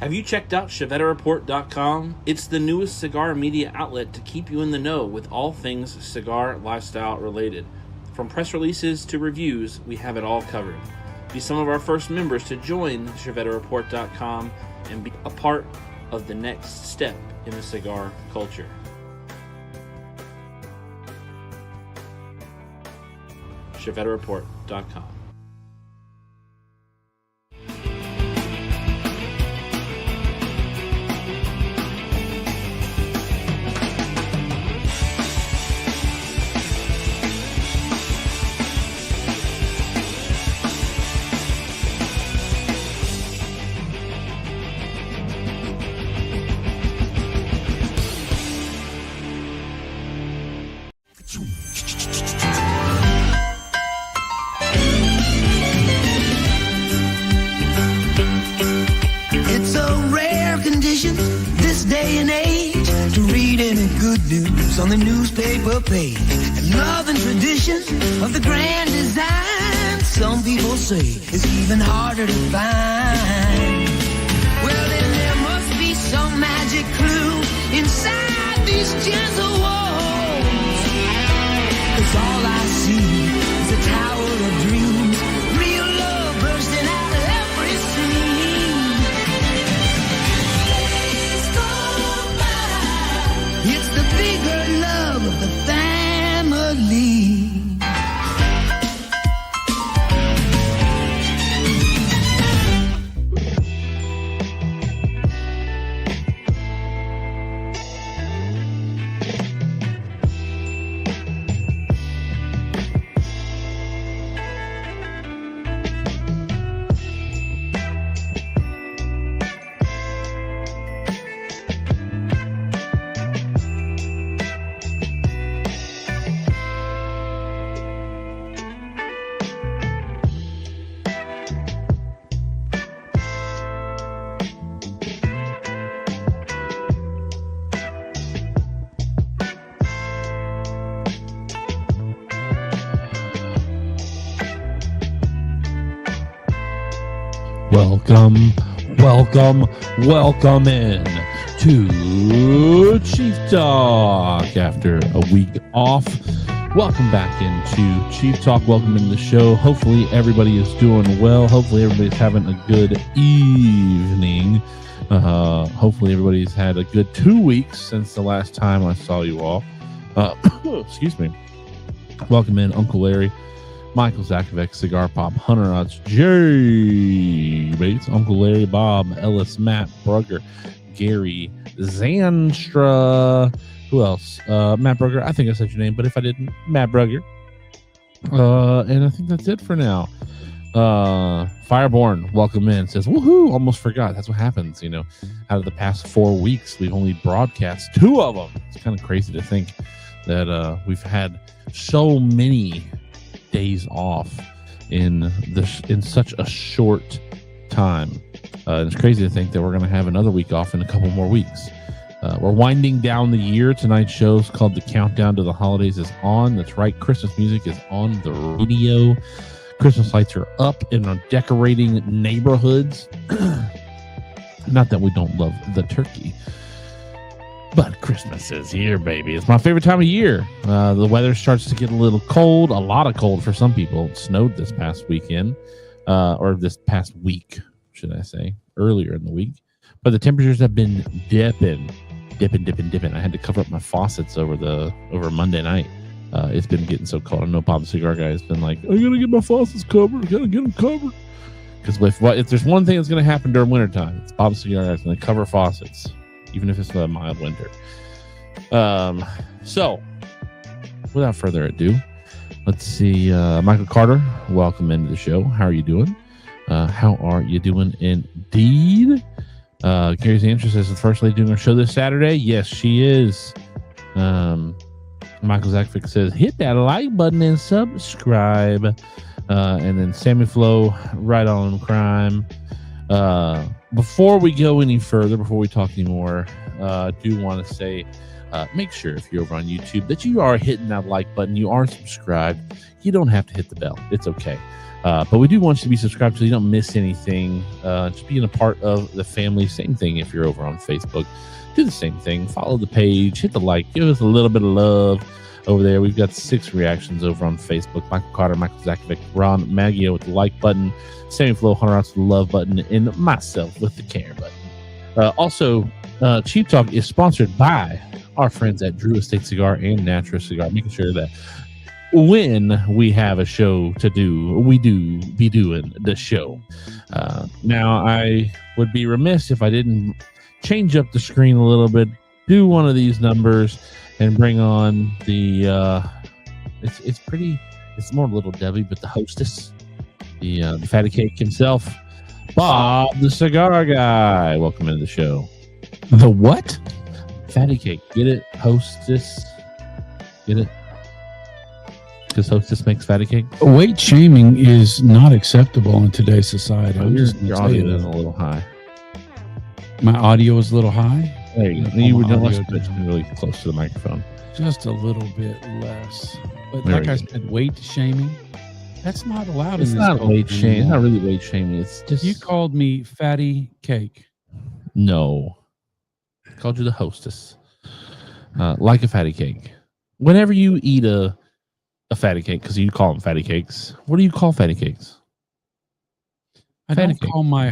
Have you checked out ChevetteReport.com? It's the newest cigar media outlet to keep you in the know with all things cigar lifestyle related. From press releases to reviews, we have it all covered. Be some of our first members to join ChevetteReport.com and be a part of the next step in the cigar culture. ChevetteReport.com. On the newspaper page, and love and tradition of the grand design, some people say it's even harder to find. Well, then there must be some magic clue inside these gentle walls, 'cause all I see is a tower of dreams, real love bursting out of every seam. Days go by. It's the bigger love of the family. Welcome in to Chief Talk after a week off. Welcome back into Chief Talk. Welcome into the show. Hopefully everybody is doing well. Hopefully everybody's having a good evening. Hopefully everybody's had a good 2 weeks since the last time I saw you all. Excuse me. Welcome in Uncle Larry, Michael Zakovic, Cigar Pop, Hunter Odds, Jay Bates, Uncle Larry, Bob, Ellis, Matt Brugger, Gary, Zanstra. Who else? Matt Brugger. I think I said your name, but if I didn't, Matt Brugger. And I think that's it for now. Fireborn, welcome in. Says, woohoo, almost forgot. That's what happens, you know. Out of the past 4 weeks, we've only broadcast 2 of them. It's kind of crazy to think that we've had so many days off in such a short time. It's crazy to think that we're going to have another week off in a couple more weeks. We're winding down the year. Tonight's show is called The Countdown to the Holidays is on. That's right. Christmas music is on the radio. Christmas lights are up and are decorating neighborhoods. Not that we don't love the turkey, but Christmas is here, baby. It's my favorite time of year. The weather starts to get a little cold, a lot of cold for some people. It snowed this past weekend, or this past week, should I say, earlier in the week. But the temperatures have been dipping. I had to cover up my faucets over Monday night. It's been getting so cold. I know Bob the Cigar Guy has been like, I gotta get my faucets covered. I gotta get them covered. Because if there's one thing that's going to happen during wintertime, it's Bob the Cigar Guy is going to cover faucets, even if it's a mild winter. So, without further ado, let's see. Michael Carter, welcome into the show. How are you doing? How are you doing indeed? Gary Zancher says, the First Lady doing our show this Saturday? Yes, she is. Michael Zakovic says, hit that like button and subscribe. And then Sammy Flo, right on crime. Before we go any further, before we talk anymore, I do want to say, make sure if you're over on YouTube that you are hitting that like button. You are subscribed. You don't have to hit the bell. It's okay. But we do want you to be subscribed so you don't miss anything. Just being a part of the family. Same thing if you're over on Facebook. Do the same thing. Follow the page. Hit the like. Give us a little bit of love over there. We've got 6 reactions over on Facebook. Michael Carter, Michael Zakovic, Ron Maggio with the like button, Sammy Flo, Hunter Ross with the love button, and myself with the care button. Also, Cheap Talk is sponsored by our friends at Drew Estate Cigar and Natura Cigar, making sure that when we have a show to do, we do be doing the show. Now, I would be remiss if I didn't change up the screen a little bit, do one of these numbers, and bring on the it's more Little Debbie, but the hostess, the fatty cake himself, Bob the Cigar Guy. Welcome into the show. The what? Fatty cake. Get it? Hostess. Get it? Because hostess makes fatty cake. Weight shaming is not acceptable in today's society. Your audio is a little high. My audio is a little high. There you go. You were really close to the microphone. Just a little bit less. But there like I said, weight shaming, that's not allowed. It's in this not weight shaming. It's not really weight shaming. It's just you called me fatty cake. No, I called you the hostess. Like a fatty cake. Whenever you eat a fatty cake, because you call them fatty cakes. What do you call fatty cakes? I don't call my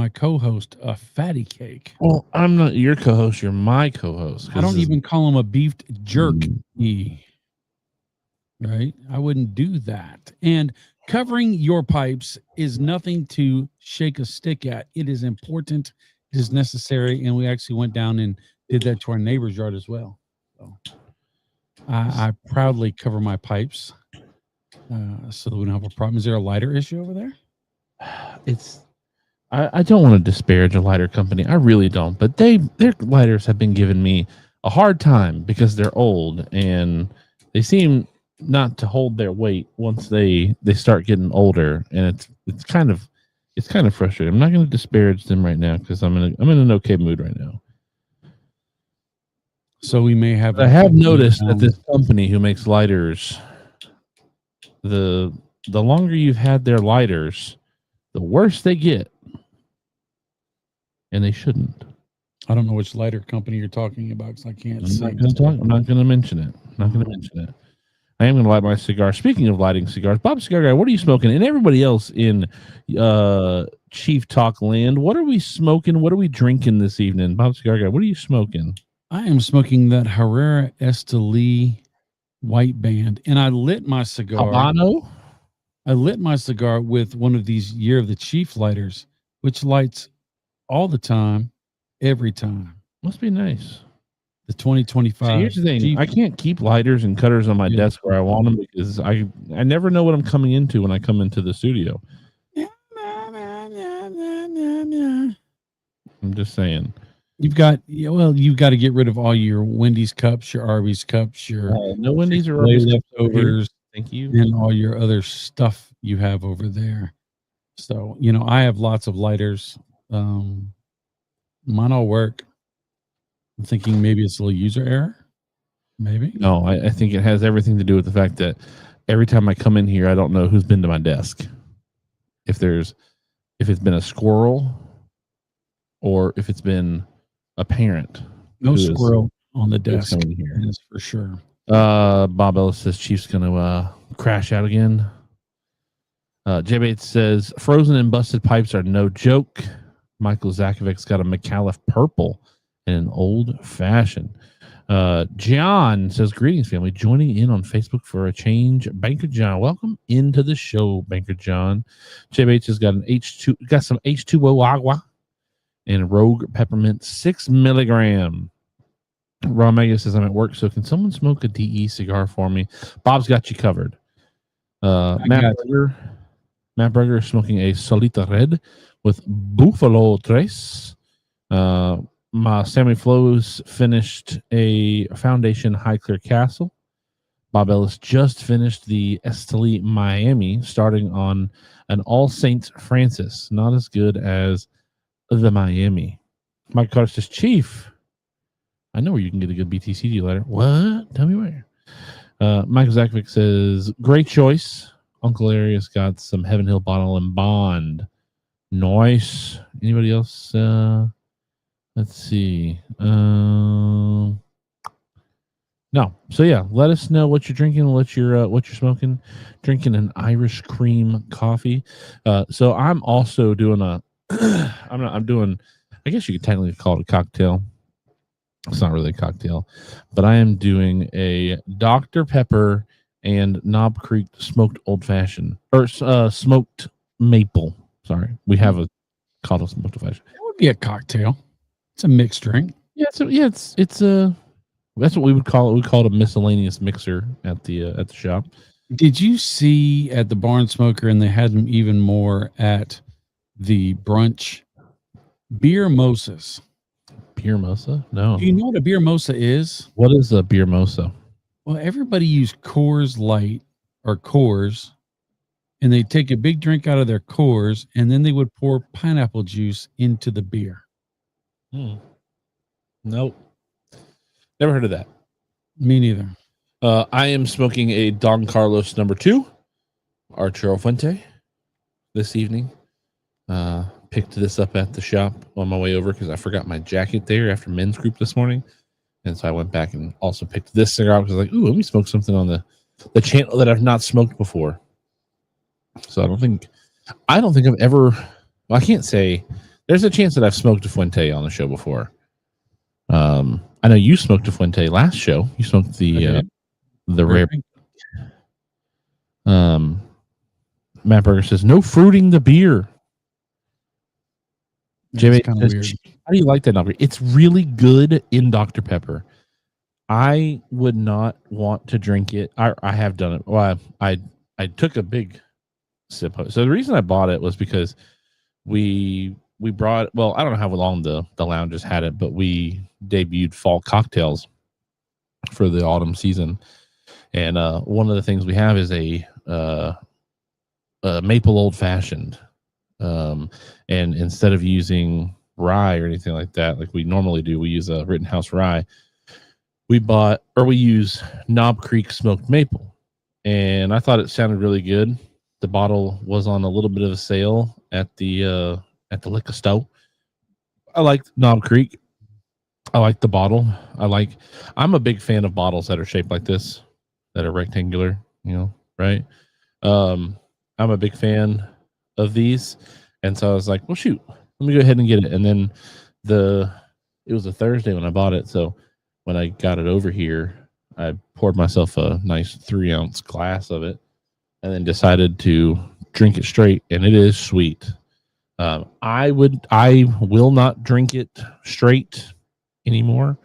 co-host, a fatty cake. Well, I'm not your co-host. You're my co-host. I don't even call him a beefed jerky. Right? I wouldn't do that. And covering your pipes is nothing to shake a stick at. It is important. It is necessary. And we actually went down and did that to our neighbor's yard as well. So I proudly cover my pipes so that we don't have a problem. Is there a lighter issue over there? I don't want to disparage a lighter company. I really don't, but their lighters have been giving me a hard time because they're old and they seem not to hold their weight once they start getting older, and it's kind of frustrating. I'm not going to disparage them right now because I'm in an okay mood right now. So we may have. I have noticed that this company who makes lighters, the longer you've had their lighters, the worse they get, and they shouldn't. I don't know which lighter company you're talking about because I can't. I'm not going to mention it. I am going to light my cigar. Speaking of lighting cigars, Bob Cigar Guy, what are you smoking? And everybody else in Chief Talk Land, what are we smoking? What are we drinking this evening? Bob Cigar Guy, what are you smoking? I am smoking that Herrera Esteli White Band, and I lit my cigar. Habano? I lit my cigar with one of these Year of the Chief lighters, which lights all the time, every time. Must be nice. The 2025. So here's the thing. Chief. I can't keep lighters and cutters on my desk where I want them because I never know what I'm coming into when I come into the studio. I'm just saying. You've got to get rid of all your Wendy's cups, your Arby's cups, your no Wendy's or Arby's leftovers. Thank you. And all your other stuff you have over there. So, I have lots of lighters. Mine all work. I'm thinking maybe it's a little user error. Maybe. No, I think it has everything to do with the fact that every time I come in here, I don't know who's been to my desk. If it's been a squirrel or if it's been a parent. No squirrel on the desk. Here. That's for sure. Bob Ellis says Chief's going to crash out again. J Bates says frozen and busted pipes are no joke. Michael Zakovic's got a McAuliffe purple and an old fashioned. John says greetings, family. Joining in on Facebook for a change. Banker John, welcome into the show, Banker John. J Bates has got some H2O agua and Rogue Peppermint 6 milligram. Ron Mega says I'm at work, so can someone smoke a DE cigar for me? Bob's got you covered. Matt Berger is smoking a Solita Red with Buffalo Trace. Sammy Flows finished a Foundation High Clear Castle. Bob Ellis just finished the Esteli Miami, starting on an All Saints Francis. Not as good as the Miami. Mike Carter says, Chief, I know where you can get a good BTCG letter. What? Tell me where. Michael Zakovic says, great choice Uncle Arius got some Heaven Hill Bottle and Bond. Nice. Anybody else? Let's see. No. So yeah, let us know what you're drinking, what you're smoking. Drinking an Irish cream coffee. So I'm also doing a. I'm doing. I guess you could technically call it a cocktail. It's not really a cocktail, but I am doing a Dr. Pepper and Knob Creek smoked old fashioned or smoked maple. Sorry, we have a called a smoked old fashioned. It would be a cocktail. It's a mixed drink. Yeah, it's a that's what we would call it. We call it a miscellaneous mixer at the shop. Did you see at the Barn Smoker, and they had them even more at the brunch, beer mosas? Beer mosa? No. Do you know what a beer mosa is? What is a beer mosa? Well, everybody used Coors Light or Coors, and they take a big drink out of their Coors, and then they would pour pineapple juice into the beer. Nope. Never heard of that. Me neither. I am smoking a Don Carlos number 2, Arturo Fuente, this evening. Picked this up at the shop on my way over because I forgot my jacket there after men's group this morning. And so I went back and also picked this cigar because I was like, ooh, let me smoke something on the channel that I've not smoked before. So I don't think I've ever, well, I can't say, there's a chance that I've smoked a Fuente on the show before. I know you smoked a Fuente last show. You smoked the rare. Matt Berger says, no fruiting the beer. Jimmy says, weird. how do you like that number? It's really good in Dr. Pepper. I would not want to drink it. I have done it. Well, I took a big sip. So the reason I bought it was because we brought, well, I don't know how long the lounges had it, but we debuted fall cocktails for the autumn season. And one of the things we have is a maple old fashioned. And instead of using rye or anything like that, like we normally do, we use a Rittenhouse rye. We use Knob Creek smoked maple. And I thought it sounded really good. The bottle was on a little bit of a sale at the liquor store. I liked Knob Creek. I like the bottle. I'm a big fan of bottles that are shaped like this, that are rectangular, right? I'm a big fan of these. And so I was like, well, shoot, let me go ahead and get it. And then it was a Thursday when I bought it. So when I got it over here, I poured myself a nice 3-ounce glass of it and then decided to drink it straight. And it is sweet. I will not drink it straight anymore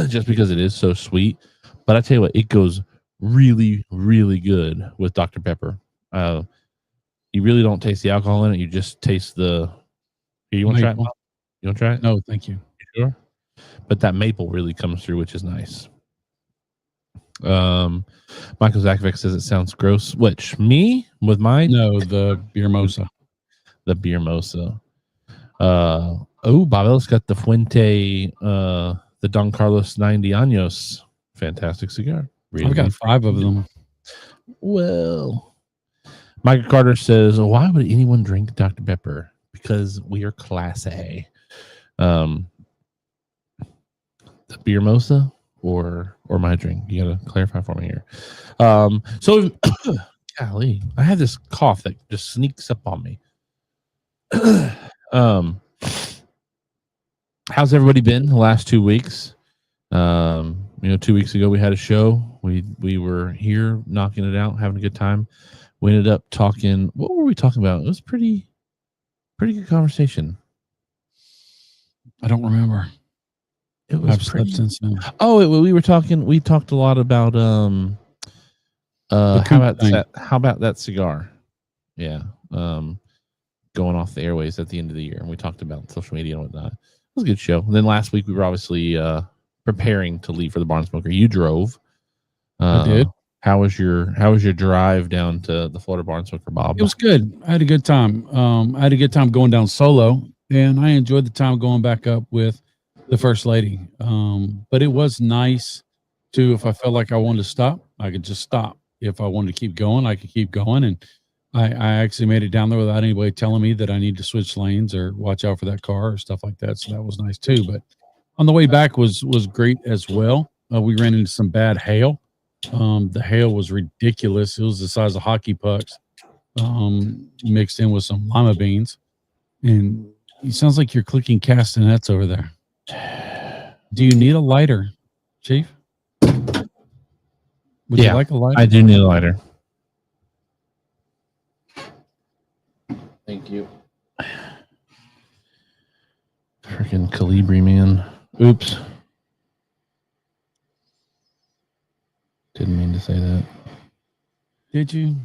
just because it is so sweet. But I tell you what, it goes really, really good with Dr. Pepper. You really don't taste the alcohol in it. You just taste the. Here, you want to try it? You want to try it? No, thank you. Sure. But that maple really comes through, which is nice. Michael Zakovic says it sounds gross. Which, me with mine? No, the beer mosa. The beer mosa. Babel's got the Fuente, the Don Carlos 90 Años. Fantastic cigar. Really, I've got 5 of them. Well, Michael Carter says, why would anyone drink Dr. Pepper? Because we are class A. The beer mosa or my drink? You gotta clarify for me here. So golly, I have this cough that just sneaks up on me. How's everybody been the last 2 weeks? 2 weeks ago we had a show. We were here knocking it out, having a good time. We ended up talking. What were we talking about? It was pretty good conversation. I don't remember. It was I've slept since then. Oh, we talked a lot about how about that cigar? Yeah. Going off the airways at the end of the year, and we talked about social media and whatnot. It was a good show. And then last week we were obviously preparing to leave for the Barn Smoker. You drove. I did. How was your drive down to the Florida Barn Smoker, Bob? It was good. I had a good time. I had a good time going down solo, and I enjoyed the time going back up with the First Lady. But it was nice to, if I felt like I wanted to stop, I could just stop. if I wanted to keep going, I could keep going. And I actually made it down there without anybody telling me that I need to switch lanes or watch out for that car or stuff like that. So that was nice too. But on the way back was great as well. We ran into some bad hail. The hail was ridiculous. It was the size of hockey pucks, mixed in with some lima beans. And it sounds like you're clicking castanets over there. Do you need a lighter, Chief? Would you like a lighter? I do need a lighter. Thank you. Freaking Calibri, man. Oops. Didn't mean to say that. Did you?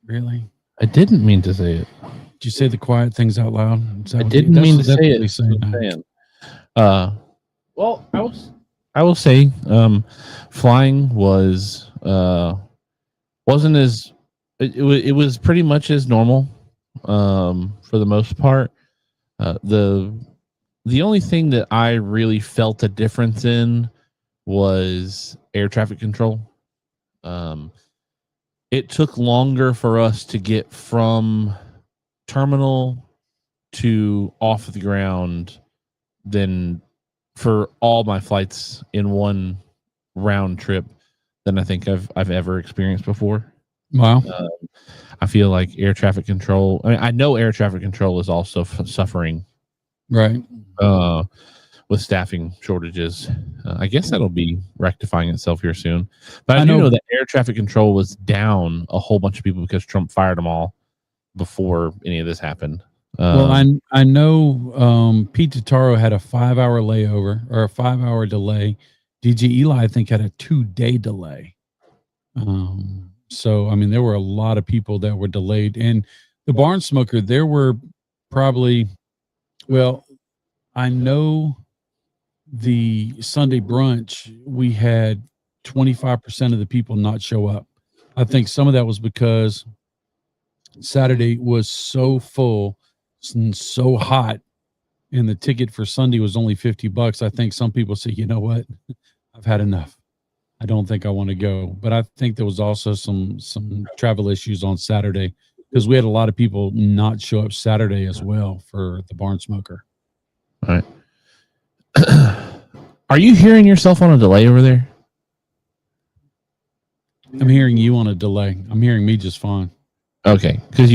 Really? I didn't mean to say it. Did you say the quiet things out loud? I didn't mean to say it. Well, I will say, flying was wasn't as it was pretty much as normal for the most part. The only thing that I really felt a difference in was air traffic control. It took longer for us to get from terminal to off the ground than for all my flights in one round trip than I think I've ever experienced before. Wow. I feel like air traffic control. I mean, I know air traffic control is also suffering, right? With staffing shortages. I guess that'll be rectifying itself here soon. But I do know that air traffic control was down a whole bunch of people because Trump fired them all before any of this happened. Well, I know Pete Totaro had a 5-hour layover or a 5-hour delay. DJ Eli, I think, had a 2-day delay. So, I mean, there were a lot of people that were delayed. And the Barn Smoker, there were probably, well, I know the Sunday brunch, we had 25% of the people not show up. I think some of that was because Saturday was so full and so hot, and the ticket for Sunday was only $50. I think some people say, you know what, I've had enough. I don't think I want to go. But I think there was also some travel issues on Saturday because we had a lot of people not show up Saturday as well for the Barn Smoker. All right. Are you hearing yourself on a delay over there? I'm hearing you on a delay. I'm hearing me just fine. Okay, because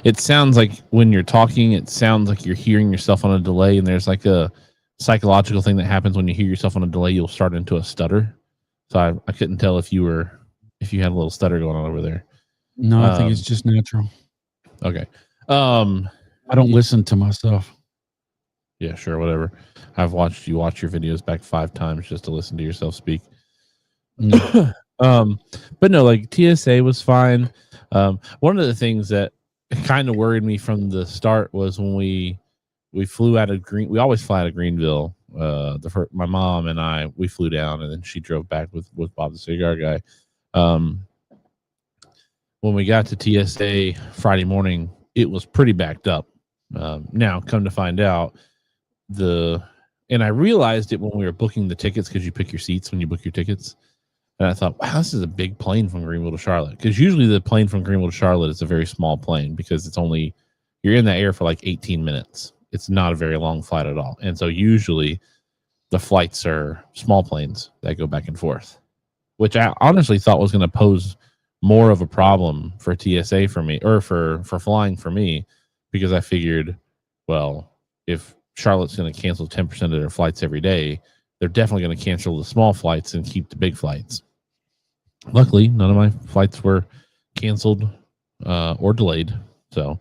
it sounds like when you're talking, it sounds like you're hearing yourself on a delay, and there's like a psychological thing that happens when you hear yourself on a delay. You'll start into a stutter. So I couldn't tell if you had a little stutter going on over there. No, I think it's just natural. Okay. I don't listen to myself. Yeah, sure, whatever. I've watched you watch your videos back 5 times just to listen to yourself speak. But no, like TSA was fine. One of the things that kind of worried me from the start was when we flew out of we always fly out of Greenville. My mom and we flew down, and then she drove back with Bob the cigar guy. When we got to TSA Friday morning, it was pretty backed up. Now, come to find out, and I realized it when we were booking the tickets, because you pick your seats when you book your tickets. And I thought, wow, this is a big plane from Greenville to Charlotte. Because usually the plane from Greenville to Charlotte is a very small plane because you're in the air for like 18 minutes. It's not a very long flight at all. And so usually the flights are small planes that go back and forth, which I honestly thought was going to pose more of a problem for TSA for me, or for flying for me, because I figured, well, if Charlotte's going to cancel 10% of their flights every day, they're definitely going to cancel the small flights and keep the big flights. Luckily, none of my flights were canceled or delayed. So,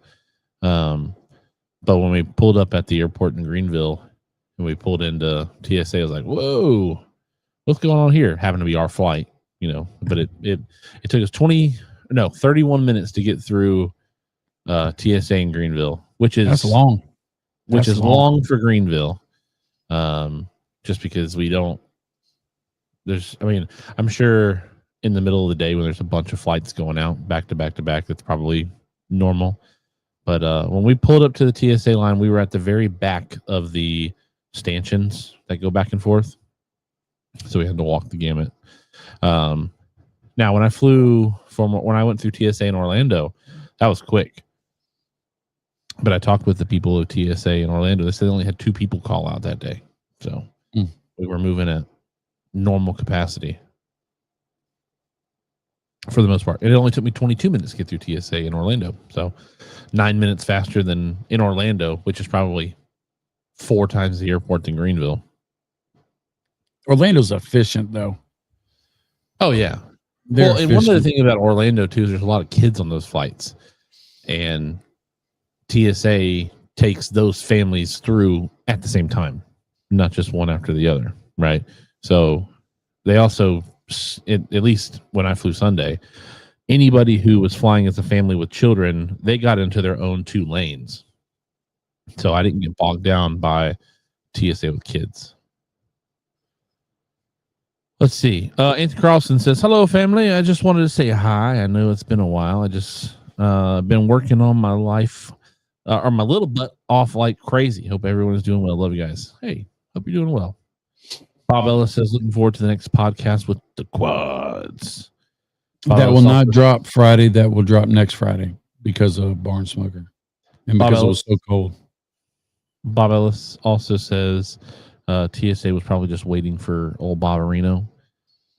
but when we pulled up at the airport in Greenville and we pulled into TSA, I was like, whoa, what's going on here? Happened to be our flight, but it took us 31 minutes to get through TSA in Greenville, that's long. Which is long for Greenville. Just because I'm sure in the middle of the day when there's a bunch of flights going out back to back to back, that's probably normal. But when we pulled up to the TSA line, we were at the very back of the stanchions that go back and forth. So we had to walk the gamut. Now, when I flew from when I went through TSA in Orlando, that was quick. But I talked with the people of TSA in Orlando. They said they only had 2 people call out that day. So we were moving at normal capacity for the most part. It only took me 22 minutes to get through TSA in Orlando. So 9 minutes faster than in Orlando, which is probably 4 times the airport than Greenville. Orlando's efficient, though. Oh, yeah. They're and one other thing about Orlando, too, is there's a lot of kids on those flights. And TSA takes those families through at the same time, not just one after the other, right? So they also, at least when I flew Sunday, anybody who was flying as a family with children, they got into their own 2 lanes. So I didn't get bogged down by TSA with kids. Let's see. Anthony Carlson says, hello, family. I just wanted to say hi. I know it's been a while. I just been working on my life or my little butt off like crazy. Hope everyone is doing well. Love you guys. Hey, hope you're doing well. Bob Ellis says, looking forward to the next podcast with the quads. That will not drop Friday. That will drop next Friday because of Barn Smoker and because it was so cold. Bob Ellis also says TSA was probably just waiting for old Barbarino.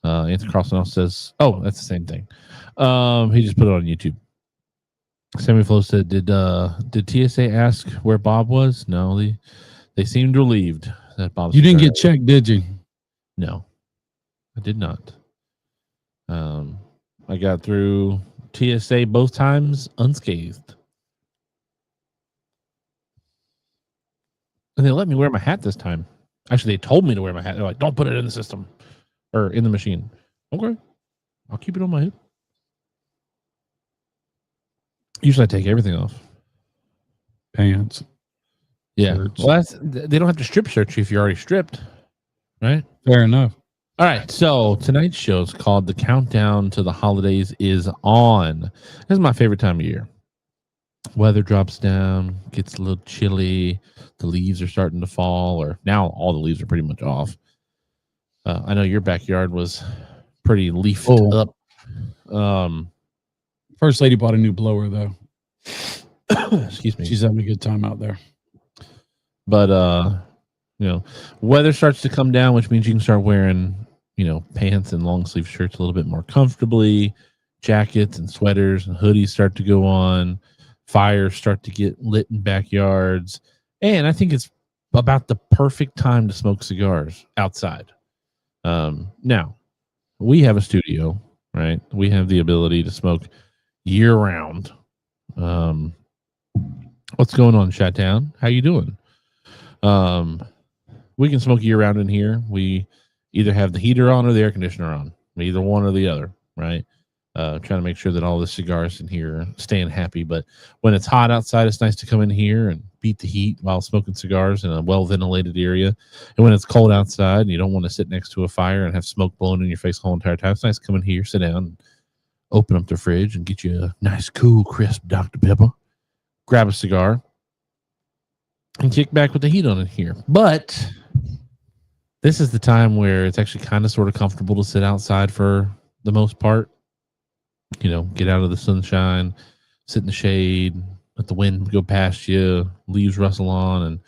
Anthony Carlson also says, oh, that's the same thing. He just put it on YouTube. Sammy Flo said, did TSA ask where Bob was? No, they seemed relieved that Bob. You didn't get checked, did you? No, I did not. I got through TSA both times unscathed. And they let me wear my hat this time. Actually, they told me to wear my hat. They're like, don't put it in the system or in the machine. Okay. I'll keep it on my head. Usually I take everything off. Pants. Yeah. Shirts. Well, they don't have to strip search you if you're already stripped. Right? Fair enough. All right. So tonight's show is called The Countdown to the Holidays is On. This is my favorite time of year. Weather drops down, gets a little chilly. The leaves are starting to fall, or now all the leaves are pretty much off. I know your backyard was pretty leafed up. First lady bought a new blower, though. Excuse me. She's having a good time out there. But, weather starts to come down, which means you can start wearing, pants and long sleeve shirts a little bit more comfortably. Jackets and sweaters and hoodies start to go on. Fires start to get lit in backyards. And I think it's about the perfect time to smoke cigars outside. Now, we have a studio, right? We have the ability to smoke year round. What's going on, Chattown? How you doing? We can smoke year round in here. We either have the heater on or the air conditioner on. Either one or the other, right? Trying to make sure that all the cigars in here are staying happy. But when it's hot outside, it's nice to come in here and beat the heat while smoking cigars in a well-ventilated area. And when it's cold outside and you don't want to sit next to a fire and have smoke blowing in your face the whole entire time, it's nice to come in here, sit down, open up the fridge, and get you a nice, cool, crisp Dr. Pepper. Grab a cigar and kick back with the heat on in here. But this is the time where it's actually kind of sort of comfortable to sit outside for the most part. Get out of the sunshine, sit in the shade, let the wind go past you, leaves rustle on, and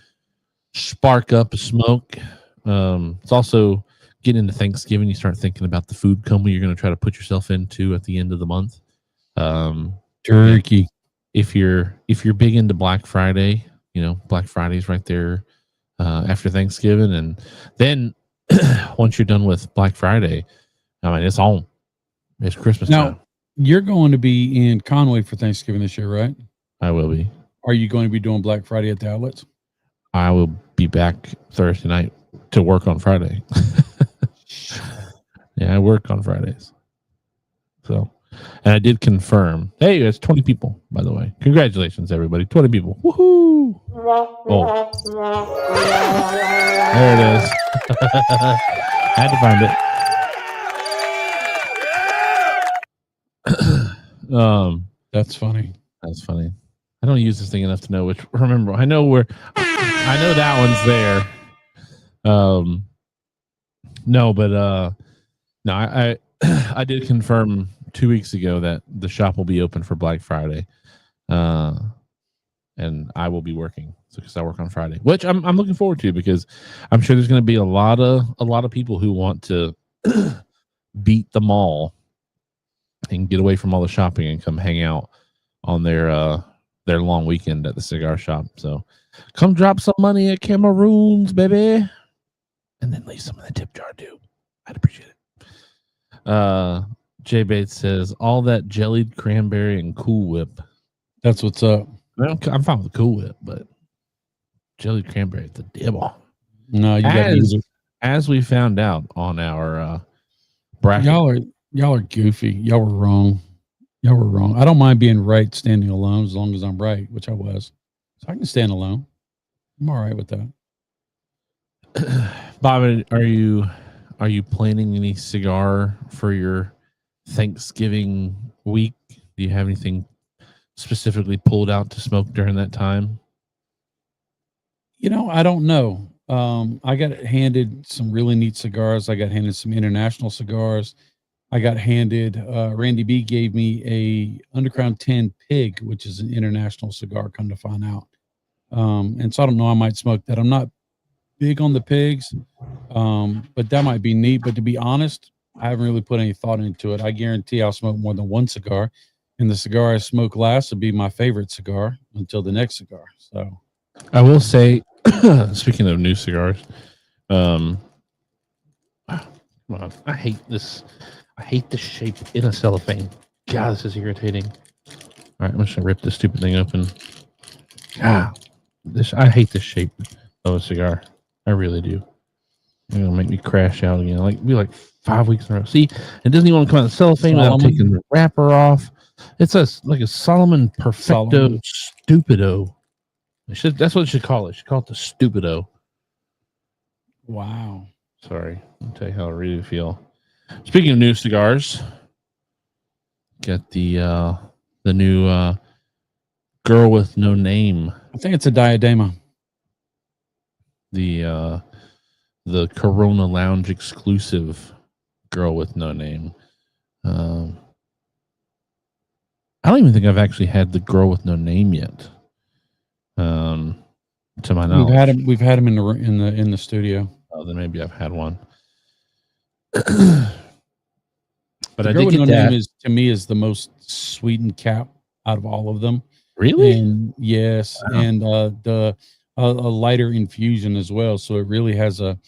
spark up a smoke. It's also getting into Thanksgiving. You start thinking about the food coma you're going to try to put yourself into at the end of the month. Turkey. If you're big into Black Friday, Black Friday's right there after Thanksgiving, and then once you're done with Black Friday, it's on. It's Christmas time. You're going to be in Conway for Thanksgiving this year, right? I will be. Are you going to be doing Black Friday at the outlets? I will be back Thursday night to work on Friday. Yeah, I work on Fridays. So, and I did confirm. Hey, it's 20 people, by the way. Congratulations, everybody. 20 people. Woohoo! Oh. There it is. Had to find it. That's funny. That's funny. I don't use this thing enough to know which. Remember, I know that one's there. No, I did confirm 2 weeks ago that the shop will be open for Black Friday, and I will be working because I work on Friday, which I'm looking forward to because I'm sure there's going to be a lot of people who want to beat the mall and get away from all the shopping and come hang out on their long weekend at the cigar shop. So come drop some money at Cameroons, baby, and then leave some in the tip jar too. I'd appreciate it. Jay Bates says all that jellied cranberry and Cool Whip. That's what's up. I'm fine with the Cool Whip, but jellied cranberry is the devil. No, you got to use it. As we found out on our bracket. Y'all are goofy. Y'all were wrong. I don't mind being right standing alone as long as I'm right, which I was. So I can stand alone. I'm all right with that. Bob, are you planning any cigar for your Thanksgiving week? Do you have anything specifically pulled out to smoke during that time? I don't know. I got handed some really neat cigars. I got handed some international cigars. I got handed, Randy B gave me a Underground 10 Pig, which is an international cigar, come to find out. And so I don't know, I might smoke that. I'm not big on the pigs, but that might be neat. But to be honest, I haven't really put any thought into it. I guarantee I'll smoke more than one cigar. And the cigar I smoke last will be my favorite cigar until the next cigar. So I will say, speaking of new cigars, I hate this. I hate the shape in a cellophane. God, this is irritating. All right, I'm just gonna rip this stupid thing open. God, I hate the shape of a cigar. I really do. It's gonna make me crash out again. Like 5 weeks in a row. See, it doesn't even want to come out of the cellophane without taking the wrapper off. It's like a Solomon Perfecto Stupido. That's what it should call it. It should call it the Stupido. Wow. Sorry. I'll tell you how I really feel. Speaking of new cigars, got the new Girl with No Name. I think it's a Diadema. The Corona Lounge exclusive Girl with No Name. I don't even think I've actually had the Girl with No Name yet. To my knowledge, we've had them in the studio. Oh, then maybe I've had one. But the I Girl did with get No that. Name to me is the most sweetened cap out of all of them. Really? And yes, wow. And a lighter infusion as well. So it really has to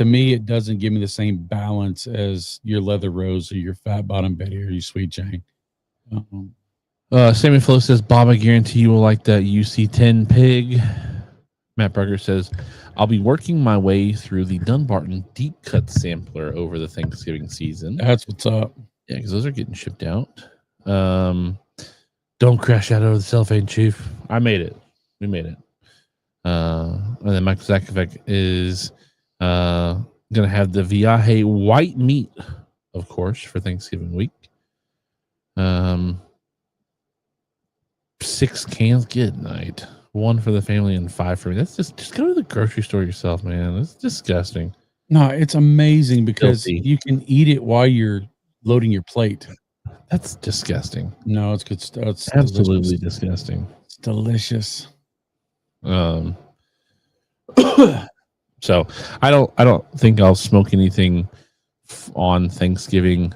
me, it doesn't give me the same balance as your Leather Rose or your Fat Bottom Betty or your Sweet Jane. Sammy Flo says, Bob, I guarantee you will like that UC10 Pig. Matt Berger says, I'll be working my way through the Dunbarton Deep Cut Sampler over the Thanksgiving season. That's what's up. Yeah, because those are getting shipped out. Don't crash out over the cellophane, Chief. I made it. We made it. And then Michael Zakovic is going to have the Viaje white meat, of course, for Thanksgiving week. 6 cans, good night. 1 for the family and 5 for me. That's just go to the grocery store yourself, man. It's disgusting. No, it's amazing because you can eat it while you're loading your plate. That's disgusting. No, it's good stuff. It's absolutely disgusting. It's delicious. So I don't think I'll smoke anything on Thanksgiving.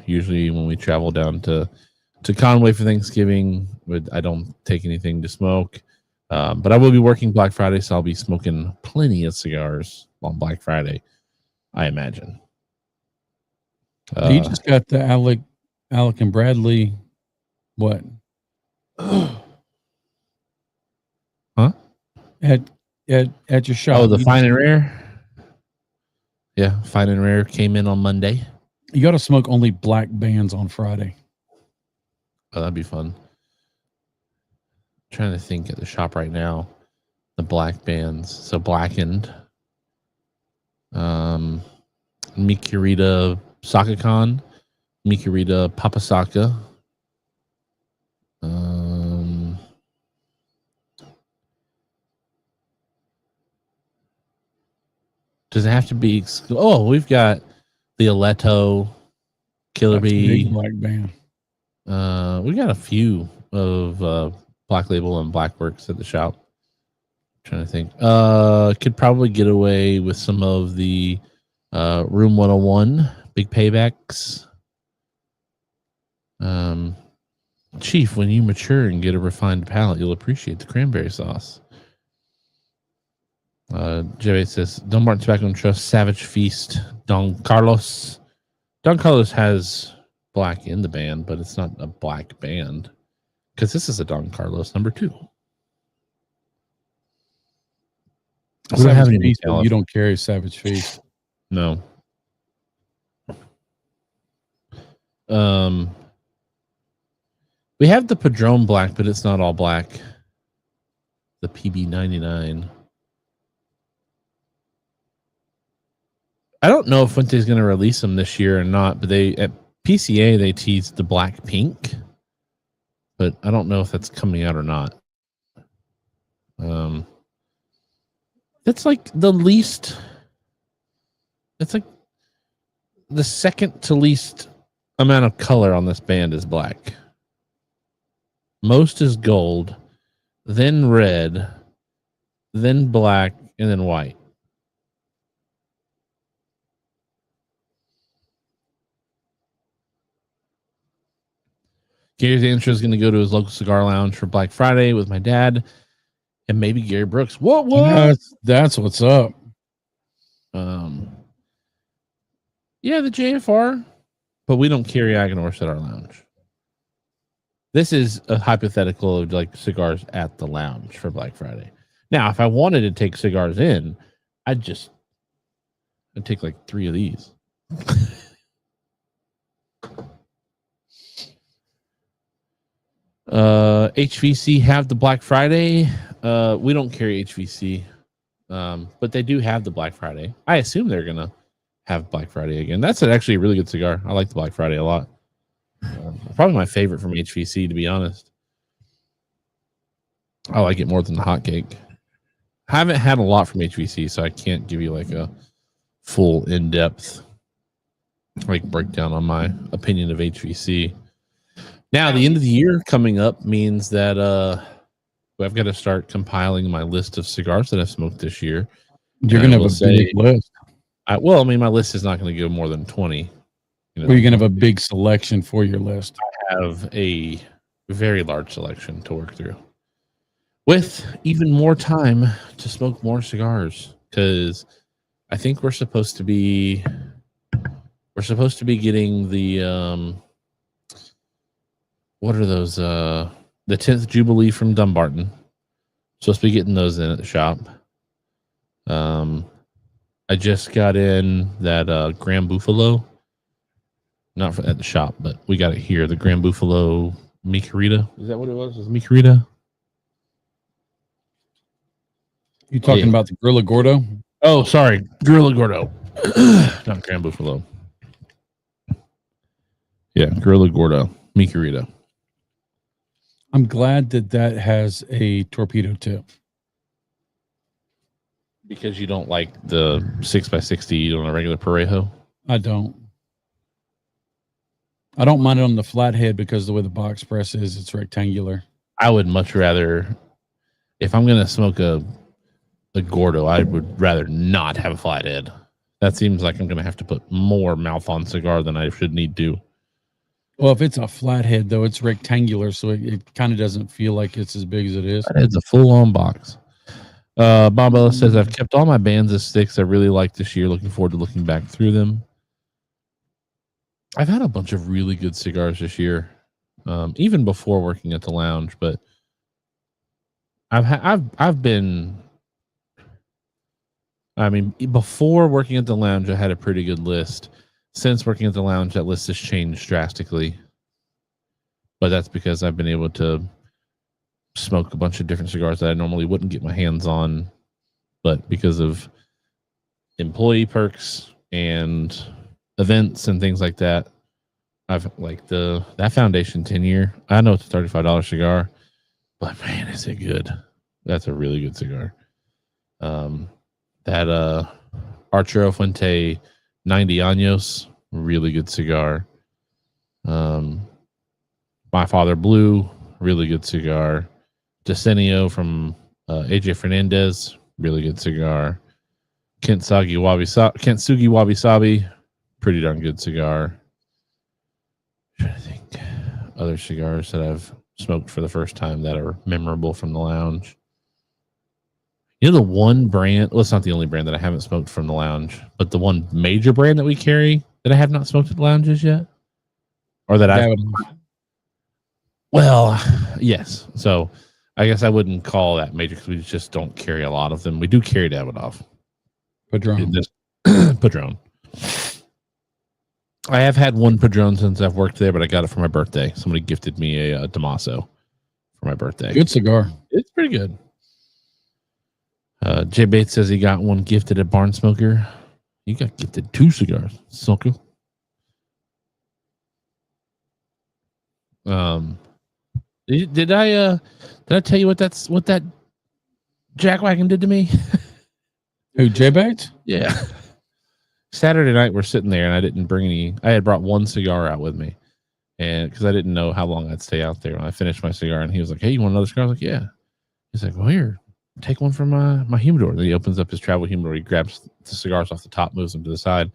Usually when we travel down to Conway for Thanksgiving, I don't take anything to smoke. But I will be working Black Friday, so I'll be smoking plenty of cigars on Black Friday, I imagine. You just got the Alec and Bradley. What? Huh? At your shop. Oh, the Fine and Rare? Yeah, Fine and Rare came in on Monday. You got to smoke only black bands on Friday. Oh, that'd be fun. I'm trying to think at the shop right now. The black bands. So Blackened. Mikurita Sakakan. Mikurita Papasaka. Does it have to be? Oh, we've got the Aletto. Killer That's a big Bee. black band. We got a few of Black Label and Black Works at the shop. Trying to think. Could probably get away with some of the Room 101 Big Paybacks. Chief, when you mature and get a refined palate, you'll appreciate the cranberry sauce. Jay says, Dunbarton Tobacco and Trust, Savage Feast, Don Carlos. Don Carlos has black in the band, but it's not a black band because this is a Don Carlos #2. We don't have Savage any Feast, California. you don't carry Savage Feast. No. We have the Padron Black, but it's not all black. The PB99. I don't know if Fuente's going to release them this year or not, but at PCA they teased the black pink, but I don't know if that's coming out or not. That's like the least. It's like the second to least amount of color on this band is black. Most is gold, then red, then black, and then white. Gary's answer is going to go to his local cigar lounge for Black Friday with my dad and maybe Gary Brooks. What? That's what's up. Yeah, the JFR, but we don't carry Aganorsa at our lounge. This is a hypothetical of like cigars at the lounge for Black Friday. Now, if I wanted to take cigars in, I'd take like 3 of these. HVC have the Black Friday. We don't carry HVC, but they do have the Black Friday. I assume they're gonna have Black Friday again. That's actually a really good cigar. I like the Black Friday a lot. Probably my favorite from HVC, to be honest. I like it more than the Hot Cake. I haven't had a lot from HVC, so I can't give you like a full in-depth like breakdown on my opinion of HVC. Now, the end of the year coming up means that I've got to start compiling my list of cigars that I've smoked this year. You're going to have a big list. My list is not going to go more than 20. You're going to have a big selection for your list. I have a very large selection to work through with even more time to smoke more cigars, because I think we're supposed to be getting the what are those? The 10th Jubilee from Dumbarton. Supposed to be getting those in at the shop. I just got in that Grand Buffalo. Not at the shop, but we got it here. The Grand Buffalo Micarita. Is that what it was? Was it Micarita? You talking about the Gorilla Gordo? Oh, sorry. Gorilla Gordo. Not Grand Buffalo. Yeah, Gorilla Gordo Micarita. I'm glad that has a torpedo tip. Because you don't like the 6x60 on a regular Parejo? I don't mind it on the flathead because the way the box press is, it's rectangular. I would much rather, if I'm going to smoke a Gordo, I would rather not have a flathead. That seems like I'm going to have to put more mouth on cigar than I should need to. Well, if it's a flathead, though, it's rectangular, so it kind of doesn't feel like it's as big as it is. It's a full-on box. Bob Ellis says, I've kept all my bands of sticks I really liked this year. Looking forward to looking back through them. I've had a bunch of really good cigars this year, even before working at the lounge. But before working at the lounge, I had a pretty good list. Since working at the lounge, that list has changed drastically. But that's because I've been able to smoke a bunch of different cigars that I normally wouldn't get my hands on. But because of employee perks and events and things like that, I've like that Foundation 10-year. I know it's a $35 cigar, but man, is it good. That's a really good cigar. That Arturo Fuente 90 Años, really good cigar. My Father Blue, really good cigar. Decenio from AJ Fernandez, really good cigar. Kintsugi Wabi Sabi, pretty darn good cigar. I'm trying to think other cigars that I've smoked for the first time that are memorable from the lounge. You know, the one brand, well, it's not the only brand that I haven't smoked from the lounge, but the one major brand that we carry that I have not smoked at the lounges yet, or that I, well, yes. So I guess I wouldn't call that major because we just don't carry a lot of them. We do carry Davidoff. Padron. I have had one Padron since I've worked there, but I got it for my birthday. Somebody gifted me a Damaso for my birthday. Good cigar. It's pretty good. Jay Bates says he got one gifted at Barn Smoker. You got gifted 2 cigars, Smoker. Did I tell you what that jackwagon did to me? Who, Jay Bates? Yeah. Saturday night we're sitting there and I didn't bring any. I had brought one cigar out with me, and because I didn't know how long I'd stay out there. When I finished my cigar, and he was like, "Hey, you want another cigar?" I was like, "Yeah." He's like, "Well, here, take one from my humidor." Then he opens up his travel humidor. He grabs the cigars off the top, moves them to the side,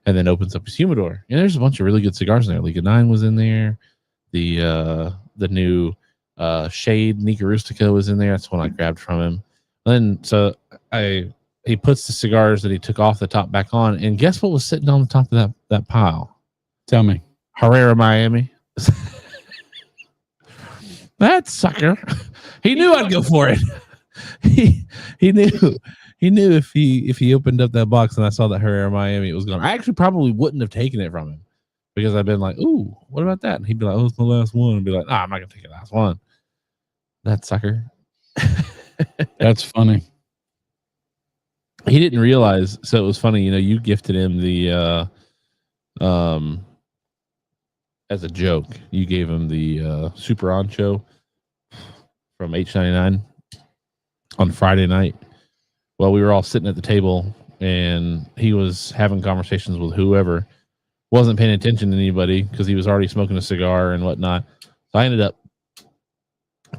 and then opens up his humidor. And there's a bunch of really good cigars in there. Liga 9 was in there. The new Shade Nica Rustica was in there. That's one I grabbed from him. Then he puts the cigars that he took off the top back on, and guess what was sitting on the top of that pile? Tell me. Herrera Miami. That sucker. He knew I'd go for it. He knew if he opened up that box and I saw that Herrera Miami, it was gone. I actually probably wouldn't have taken it from him because I've been like, "Ooh, what about that?" And he'd be like, "Oh, it's my last one." And be like, "I'm not gonna take the last one." That sucker. That's funny. He didn't realize, so it was funny. You know, you gifted him the as a joke. You gave him the Super Ancho from H99 on Friday night. Well, we were all sitting at the table, and he was having conversations with whoever. Wasn't paying attention to anybody because he was already smoking a cigar and whatnot. So I ended up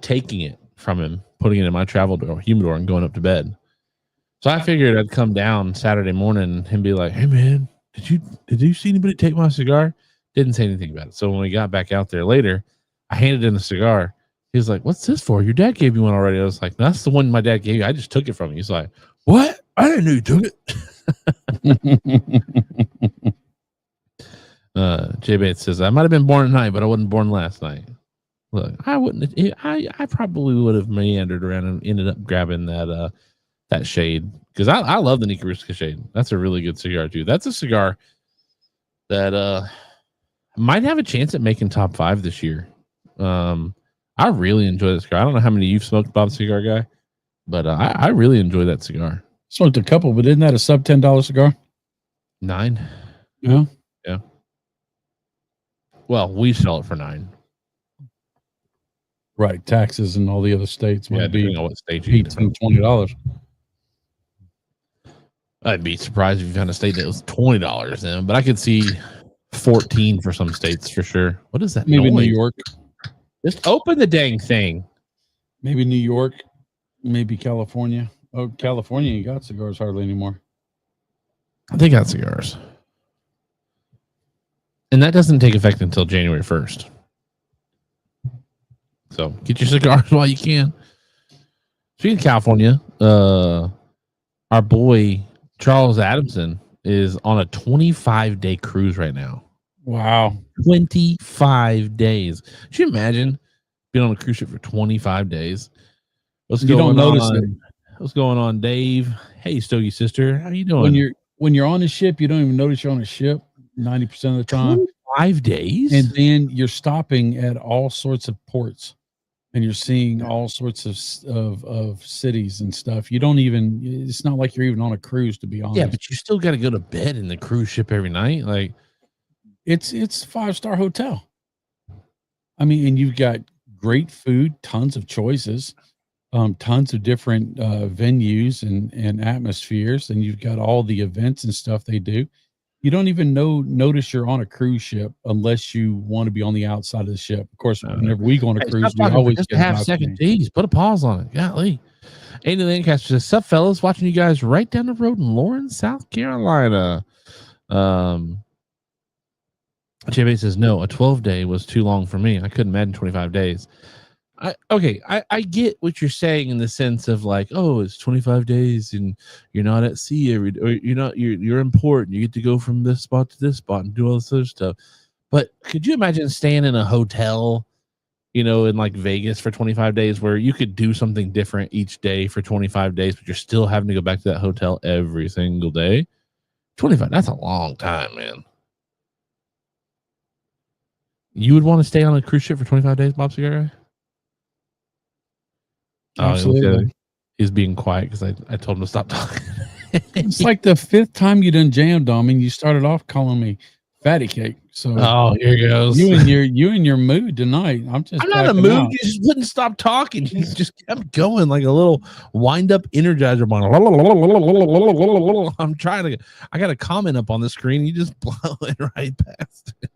taking it from him, putting it in my travel humidor, and going up to bed. So I figured I'd come down Saturday morning and be like, "Hey man, did you see anybody take my cigar?" Didn't say anything about it. So when we got back out there later, I handed him the cigar. He was like, "What's this for? Your dad gave you one already." I was like, "That's the one my dad gave you. I just took it from you." He's like, "What? I didn't know you took it." Jay Bates says, "I might have been born tonight, but I wasn't born last night." Look, I wouldn't. I probably would have meandered around and ended up grabbing that Shade because I love the Nica Rustica Shade. That's a really good cigar too. That's a cigar that might have a chance at making top 5 this year. I really enjoy this cigar. I don't know how many you've smoked, Bob Cigar Guy, but I really enjoy that cigar. Smoked a couple, but isn't that a sub $10 cigar? 9. Yeah. Yeah. Well, we sell it for 9. Right. Taxes in all the other states might be depending on what state you $18, $20. I'd be surprised if you found a state that was $20 then, but I could see 14 for some states for sure. What is that? Maybe noise? New York. Just open the dang thing. Maybe New York. Maybe California. Oh, California ain't got cigars hardly anymore. They got cigars. And that doesn't take effect until January 1st. So get your cigars while you can. Speaking of California, our boy Charles Adamson is on a 25-day cruise right now. Wow. 25 days. Should you imagine being on a cruise ship for 25 days? What's You don't notice it. What's going on, Dave? Hey, Stogie sister. How you doing? When you're on a ship, you don't even notice you're on a ship 90% of the time. 5 days? And then you're stopping at all sorts of ports and you're seeing all sorts of cities and stuff. You don't even, it's not like you're even on a cruise, to be honest. Yeah, but you still got to go to bed in the cruise ship every night. Like, it's 5-star hotel. I mean, and you've got great food, tons of choices, tons of different venues and atmospheres, and you've got all the events and stuff they do. You don't even notice you're on a cruise ship unless you want to be on the outside of the ship. Of course, whenever we go on a Hey, cruise, stop we talking for always just get a a half second. balcony. Jeez, put a pause on it. Golly. Andy Lancaster says, "Sup, fellas? Watching you guys right down the road in Lawrence, South Carolina." JB says, "No, a 12-day was too long for me. I couldn't imagine 25 days." I get what you're saying in the sense of like, oh, it's 25 days and you're not at sea every day, or you're in port and you get to go from this spot to this spot and do all this other stuff. But could you imagine staying in a hotel, in like Vegas for 25 days where you could do something different each day for 25 days, but you're still having to go back to that hotel every single day? 25, that's a long time, man. You would want to stay on a cruise ship for 25 days, Bob Cigar? Absolutely. He's being quiet because I told him to stop talking. It's like the 5th time you done jammed on me, and you started off calling me fatty cake. So here he goes. you and your mood tonight. I'm not in a mood. You just wouldn't stop talking. You just kept going like a little wind up energizer bunny. I'm trying to. I got a comment up on the screen. You just blow it right past it.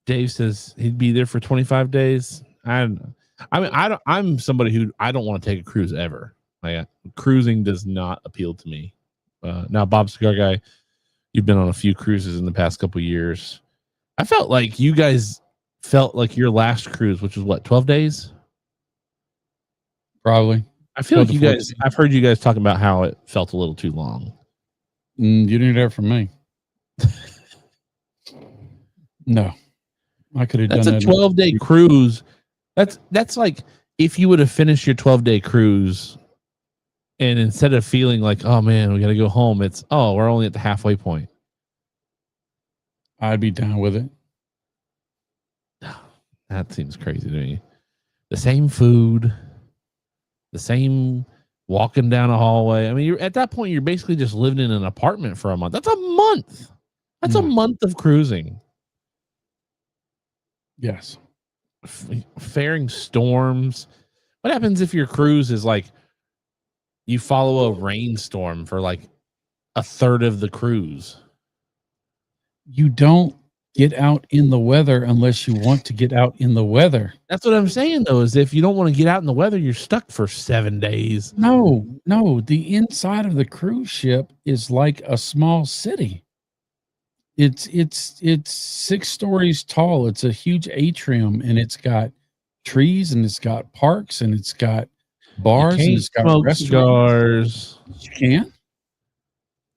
Dave says he'd be there for 25 days. I'm somebody who I don't want to take a cruise ever. Like, cruising does not appeal to me. Now, Bob Cigar Guy, you've been on a few cruises in the past couple of years. I felt like you guys felt like your last cruise, which was what, 12 days? Probably. I feel like you guys, I've heard you guys talking about how it felt a little too long. You didn't hear it from me. No. I could have done that. That's a 12-day cruise. That's like if you would have finished your 12-day cruise and instead of feeling like, oh man, we got to go home, it's, oh, we're only at the halfway point. I'd be down with it. That seems crazy to me. The same food, the same walking down a hallway. I mean, you're at that point, you're basically just living in an apartment for a month. That's a month. That's a month of cruising. Yes. Faring storms. What happens if your cruise is like you follow a rainstorm for like a third of the cruise? You don't get out in the weather unless you want to get out in the weather. That's what I'm saying, though, is if you don't want to get out in the weather, you're stuck for 7 days. No. The inside of the cruise ship is like a small city. It's 6 stories tall. It's a huge atrium, and it's got trees, and it's got parks, and it's got bars, and it's got restaurants. Cigars. You can.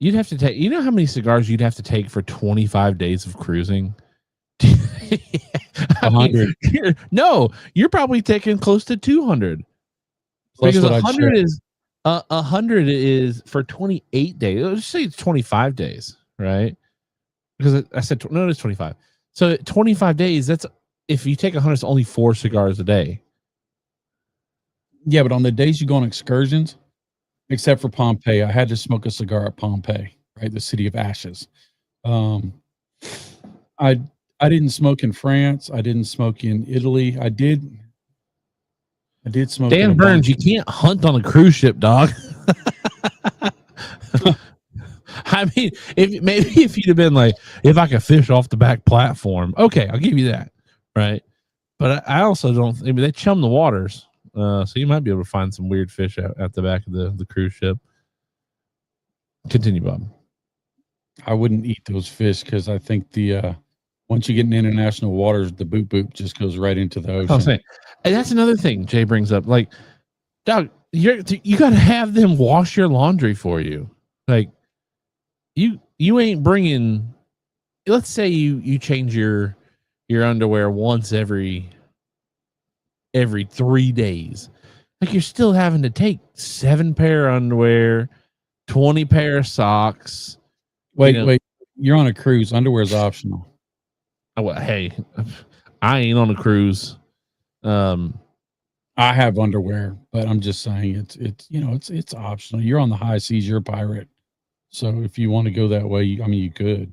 You'd have to take. You know how many cigars you'd have to take for 25 days of cruising? 100. You're probably taking close to 200. Plus because what 100 is 100 is for 28 days. Let's say it's 25 days, right? Because I said no, it's 25. So 25 days. That's if you take 100, it's only 4 cigars a day. Yeah, but on the days you go on excursions, except for Pompeii, I had to smoke a cigar at Pompeii, right, the city of ashes. I didn't smoke in France. I didn't smoke in Italy. I did smoke. Dan Burns, you can't hunt on a cruise ship, dog. I mean, if you'd have been like, if I could fish off the back platform, okay, I'll give you that, right? But I also don't. I mean, they chum the waters, so you might be able to find some weird fish out at the back of the cruise ship. Continue, Bob. I wouldn't eat those fish because I think once you get in international waters, the boop boop just goes right into the ocean. I'm saying, and that's another thing Jay brings up. Like, dog, you got to have them wash your laundry for you. Like, you ain't bringing. Let's say you change your underwear once every 3 days. Like, you're still having to take 7 pair of underwear, 20 pair of socks. Wait, you're on a cruise. Underwear is optional. Well, hey, I ain't on a cruise. I have underwear, but I'm just saying it's optional. You're on the high seas. You're a pirate. So if you want to go that way, you could.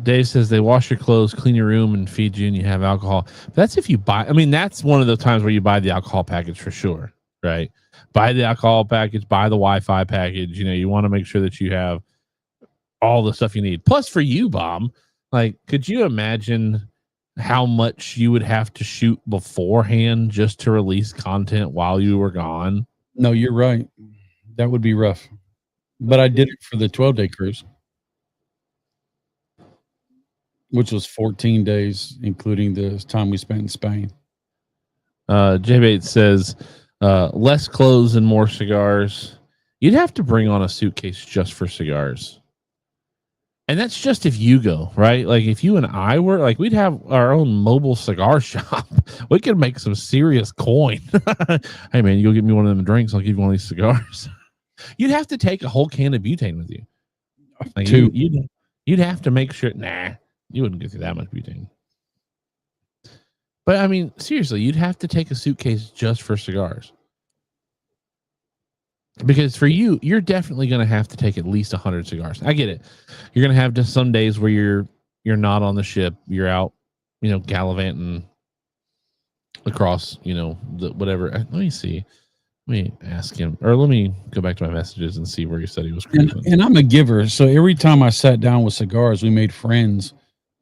Dave says they wash your clothes, clean your room, and feed you, and you have alcohol. That's if you buy. I mean, that's one of the times where you buy the alcohol package for sure, right? buy the alcohol package, buy the Wi-Fi package. You know, you want to make sure that you have all the stuff you need. Plus, for you, Bob, like, could you imagine how much you would have to shoot beforehand just to release content while you were gone? No, you're right. That would be rough. But I did it for the 12-day cruise, which was 14 days, including the time we spent in Spain. J-Bait says, less clothes and more cigars. You'd have to bring on a suitcase just for cigars. And that's just if you go, right? Like, if you and I were, like, we'd have our own mobile cigar shop. We could make some serious coin. Hey, man, you go get me one of them drinks. I'll give you one of these cigars. You'd have to take a whole can of butane with you. Like, you'd have to make sure. Nah, you wouldn't get through that much butane. But, I mean, seriously, you'd have to take a suitcase just for cigars. Because for you, you're definitely going to have to take at least 100 cigars. I get it. You're going to have just some days where you're not on the ship. You're out, you know, gallivanting across, you know, the whatever. Let me see. Let me ask him, or let me go back to my messages and see where he said he was cruising. And I'm a giver, so every time I sat down with cigars, we made friends,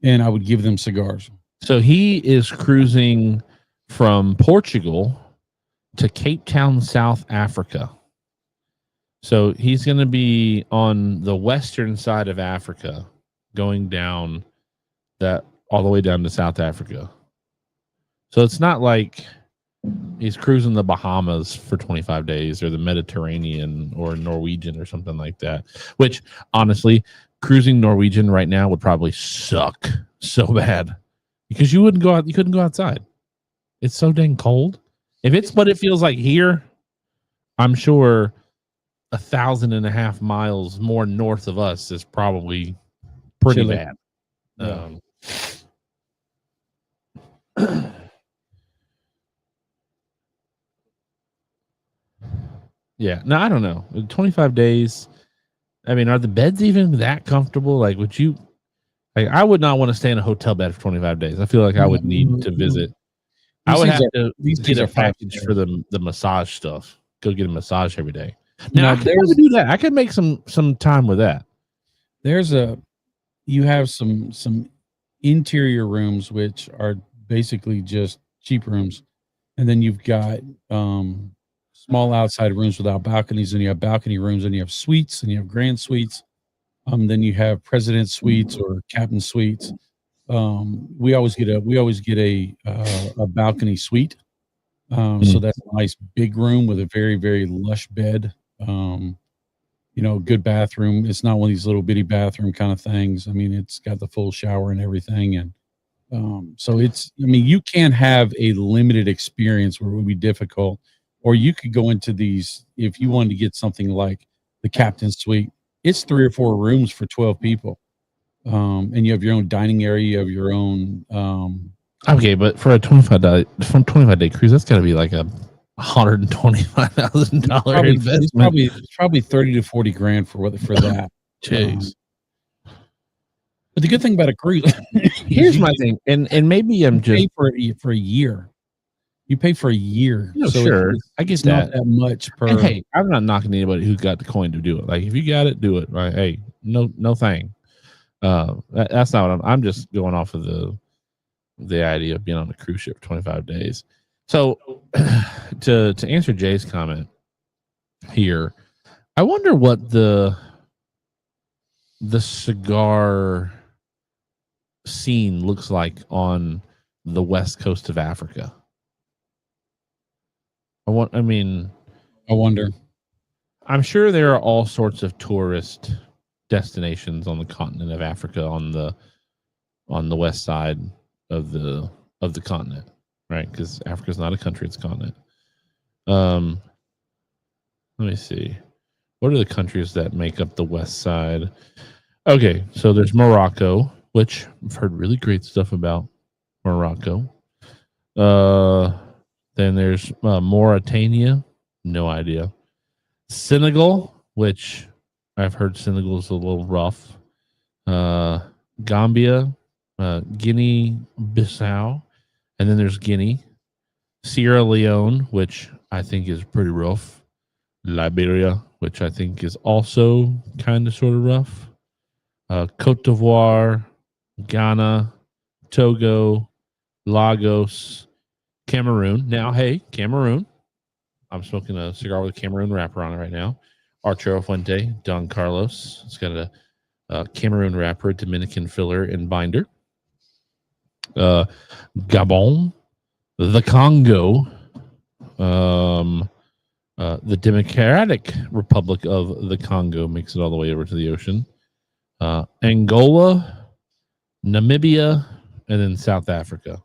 and I would give them cigars. So he is cruising from Portugal to Cape Town, South Africa. So he's going to be on the western side of Africa, going down that all the way down to South Africa. So it's not like he's cruising the Bahamas for 25 days or the Mediterranean or Norwegian or something like that, which honestly, cruising Norwegian right now would probably suck so bad because you couldn't go outside. It's so dang cold. If it's what it feels like here, I'm sure 1,500 miles more north of us is probably pretty Chilly. bad. Yeah. No, I don't know. 25 days. I mean, are the beds even that comfortable? Like, would you? I would not want to stay in a hotel bed for 25 days. I feel like I would need to visit. I would have to get a package for the massage stuff. Go get a massage every day. Now, I could do that. I could make some time with that. You have some interior rooms, which are basically just cheap rooms. And then you've got small outside rooms without balconies, and you have balcony rooms, and you have suites, and you have grand suites. Then you have president suites or captain suites. We always get a balcony suite. So that's a nice big room with a very, very lush bed. Good bathroom. It's not one of these little bitty bathroom kind of things. I mean, it's got the full shower and everything. And so you can't have a limited experience where it would be difficult. Or you could go into these, if you wanted to get something like the captain's suite, it's 3 or 4 rooms for 12 people. And you have your own dining area, you have your own. Okay, but for a 25-day cruise, that's got to be like a $125,000 investment. It's probably 30 to 40 grand for that. Jeez. But the good thing about a cruise, here's my thing, and maybe I'm just for a year. You pay for a year. So sure, I get that. Not that much per. And hey, I'm not knocking anybody who's got the coin to do it. Like, if you got it, do it. Right? Hey, no thing. That's not what I'm just going off of the idea of being on a cruise ship for 25 days. So to answer Jay's comment here, I wonder what the cigar scene looks like on the west coast of Africa. I wonder. I'm sure there are all sorts of tourist destinations on the continent of Africa on the west side of the continent, right? Because Africa's not a country; it's a continent. Let me see. What are the countries that make up the west side? Okay, so there's Morocco, which I've heard really great stuff about Morocco. Then there's Mauritania, no idea. Senegal, which I've heard Senegal's a little rough. Gambia, Guinea-Bissau, and then there's Guinea. Sierra Leone, which I think is pretty rough. Liberia, which I think is also kind of sort of rough. Cote d'Ivoire, Ghana, Togo, Lagos, Cameroon. Now, hey, Cameroon. I'm smoking a cigar with a Cameroon wrapper on it right now. Arturo Fuente, Don Carlos. It's got a Cameroon wrapper, Dominican filler, and binder. Gabon, the Congo, the Democratic Republic of the Congo makes it all the way over to the ocean. Angola, Namibia, and then South Africa.